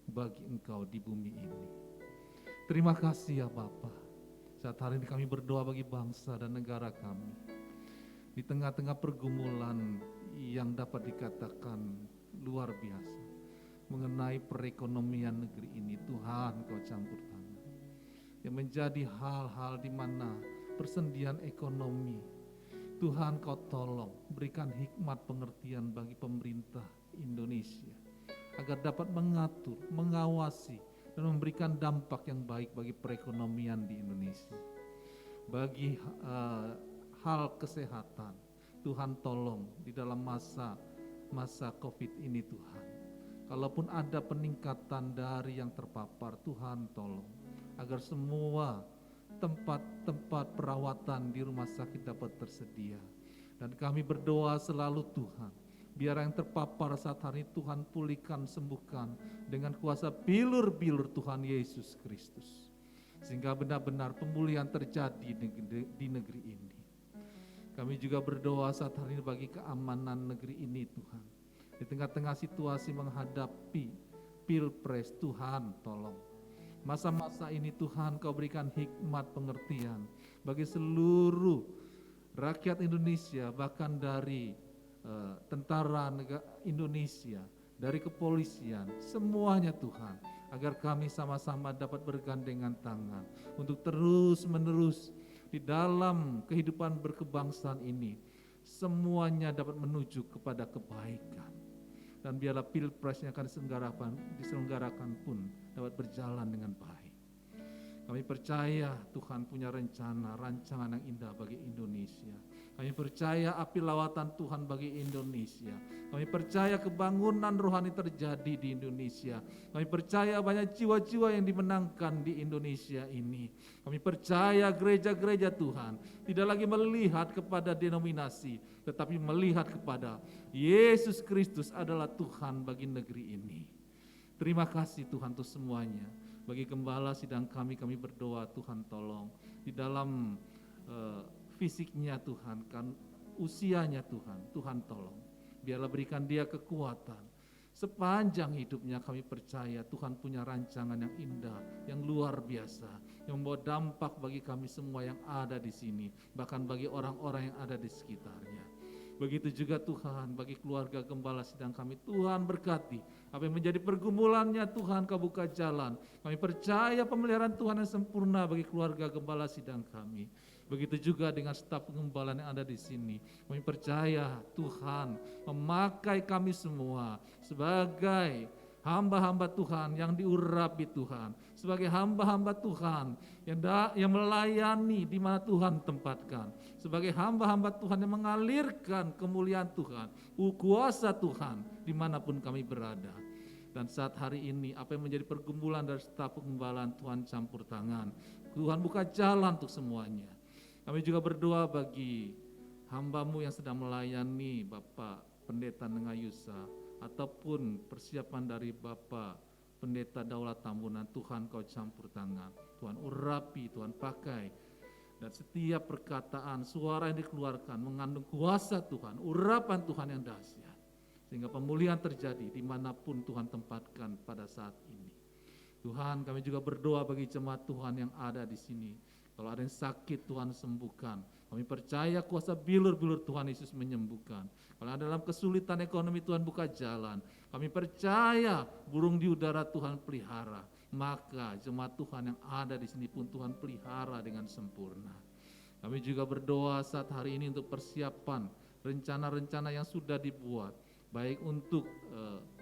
bagi Engkau di bumi ini. Terima kasih ya Bapa. Saat hari ini kami berdoa bagi bangsa dan negara kami. Di tengah-tengah pergumulan yang dapat dikatakan luar biasa mengenai perekonomian negeri ini, Tuhan Kau campur tangan. Yang menjadi hal-hal di mana persendian ekonomi, Tuhan Kau tolong berikan hikmat pengertian bagi pemerintah Indonesia agar dapat mengatur, mengawasi dan memberikan dampak yang baik bagi perekonomian di Indonesia. Bagi hal kesehatan, Tuhan tolong di dalam masa COVID ini Tuhan. Kalaupun ada peningkatan dari yang terpapar, Tuhan tolong agar semua tempat-tempat perawatan di rumah sakit dapat tersedia. Dan kami berdoa selalu Tuhan, biar yang terpapar saat hari ini Tuhan pulihkan, sembuhkan dengan kuasa bilur-bilur Tuhan Yesus Kristus. Sehingga benar-benar pemulihan terjadi di negeri ini. Kami juga berdoa saat hari ini bagi keamanan negeri ini Tuhan. Di tengah-tengah situasi menghadapi Pilpres, Tuhan tolong. Masa-masa ini Tuhan Kau berikan hikmat pengertian bagi seluruh rakyat Indonesia, bahkan dari tentara Indonesia, dari kepolisian, semuanya Tuhan, agar kami sama-sama dapat bergandengan tangan untuk terus-menerus di dalam kehidupan berkebangsaan ini, semuanya dapat menuju kepada kebaikan. Dan biarlah Pilpresnya akan diselenggarakan pun dapat berjalan dengan baik. Kami percaya Tuhan punya rancangan yang indah bagi Indonesia. Kami percaya api lawatan Tuhan bagi Indonesia. Kami percaya kebangunan rohani terjadi di Indonesia. Kami percaya banyak jiwa-jiwa yang dimenangkan di Indonesia ini. Kami percaya gereja-gereja Tuhan tidak lagi melihat kepada denominasi, tetapi melihat kepada Yesus Kristus adalah Tuhan bagi negeri ini. Terima kasih Tuhan untuk semuanya. Bagi gembala sidang kami berdoa Tuhan tolong. Di dalam fisiknya Tuhan, kan usianya Tuhan tolong. Biarlah berikan dia kekuatan. Sepanjang hidupnya kami percaya Tuhan punya rancangan yang indah, yang luar biasa, yang membawa dampak bagi kami semua yang ada di sini, bahkan bagi orang-orang yang ada di sekitarnya. Begitu juga Tuhan bagi keluarga gembala sidang kami, Tuhan berkati. Apa yang menjadi pergumulannya Tuhan Kau buka jalan. Kami percaya pemeliharaan Tuhan yang sempurna bagi keluarga gembala sidang kami. Begitu juga dengan staf pengembalaan yang ada di sini. Kami percaya Tuhan memakai kami semua sebagai hamba-hamba Tuhan yang diurapi Tuhan, sebagai hamba-hamba Tuhan yang melayani di mana Tuhan tempatkan, sebagai hamba-hamba Tuhan yang mengalirkan kemuliaan Tuhan, kuasa Tuhan dimanapun kami berada. Dan saat hari ini apa yang menjadi pergumulan dari staf pengembalaan Tuhan campur tangan, Tuhan buka jalan untuk semuanya. Kami juga berdoa bagi hamba-Mu yang sedang melayani Bapak Pendeta Nengayusa, ataupun persiapan dari Bapak Pendeta Daulat Tambunan. Tuhan Kau campur tangan, Tuhan urapi, Tuhan pakai. Dan setiap perkataan, suara yang dikeluarkan mengandung kuasa Tuhan, urapan Tuhan yang dahsyat. sehingga pemulihan terjadi dimanapun Tuhan tempatkan pada saat ini. Tuhan, kami juga berdoa bagi jemaat Tuhan yang ada di sini. Kalau ada yang sakit, Tuhan sembuhkan. Kami percaya kuasa bilur-bilur Tuhan Yesus menyembuhkan. Kalau ada dalam kesulitan ekonomi, Tuhan buka jalan. Kami percaya burung di udara Tuhan pelihara. Maka jemaat Tuhan yang ada di sini pun Tuhan pelihara dengan sempurna. Kami juga berdoa saat hari ini untuk persiapan rencana-rencana yang sudah dibuat, baik untuk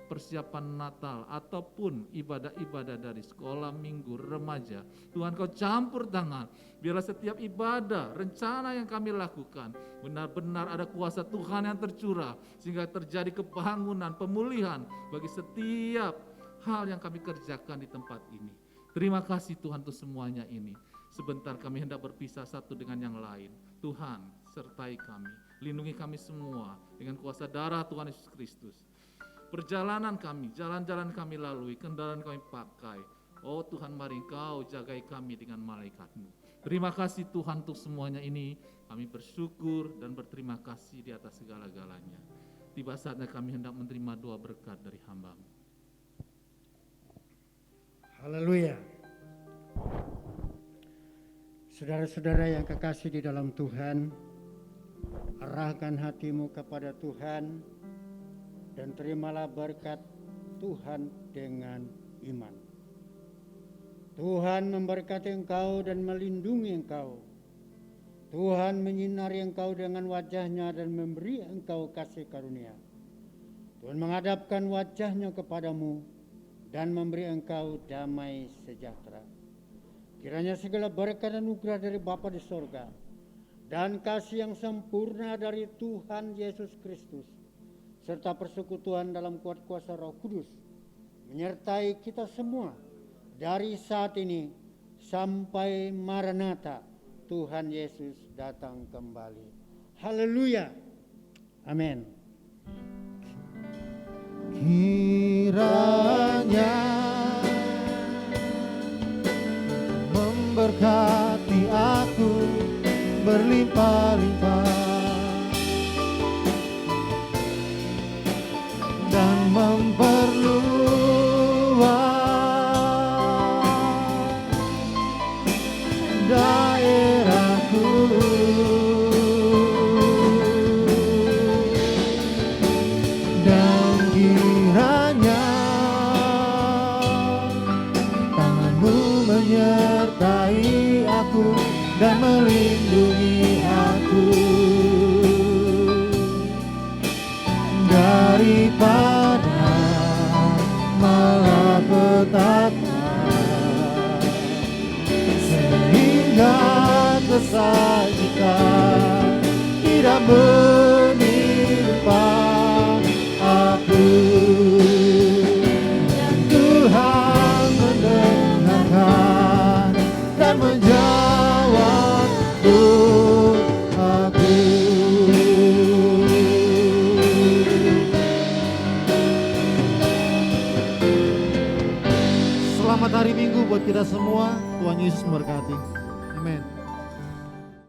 persiapan Natal ataupun ibadah-ibadah dari sekolah minggu remaja. Tuhan, Kau campur tangan, biarlah setiap ibadah, rencana yang kami lakukan benar-benar ada kuasa Tuhan yang tercurah, sehingga terjadi kebangunan, pemulihan bagi setiap hal yang kami kerjakan di tempat ini. Terima kasih Tuhan untuk semuanya ini. Sebentar kami hendak berpisah satu dengan yang lain. Tuhan, sertai kami, lindungi kami semua dengan kuasa darah Tuhan Yesus Kristus. Perjalanan kami, jalan-jalan kami lalui, kendaraan kami pakai. Oh Tuhan, mari Engkau jagai kami dengan malaikat-Mu. Terima kasih Tuhan untuk semuanya ini. Kami bersyukur dan berterima kasih di atas segala-galanya. Tiba saatnya kami hendak menerima doa berkat dari hamba-Mu. Haleluya. Saudara-saudara yang kekasih di dalam Tuhan, arahkan hatimu kepada Tuhan dan terimalah berkat Tuhan dengan iman. Tuhan memberkati engkau dan melindungi engkau. Tuhan menyinari engkau dengan wajah-Nya dan memberi engkau kasih karunia. Tuhan menghadapkan wajah-Nya kepadamu dan memberi engkau damai sejahtera. Kiranya segala berkat dan anugerah dari Bapa di sorga dan kasih yang sempurna dari Tuhan Yesus Kristus serta persekutuan dalam kuat kuasa Roh Kudus menyertai kita semua dari saat ini sampai Maranatha, Tuhan Yesus datang kembali. Haleluya. Amin. Kiranya memberkati aku berlimpah-limpah dan memperluas daerahku, dan kiranya tangan-Mu menyertai aku dan melindungi aku daripada malapetaka, sehingga kesakitan tidak menimpa aku. Dan Tuhan mendengarkan dan menjawab doaku. Selamat hari Minggu buat kita semua. Tuhan Yesus memberkati.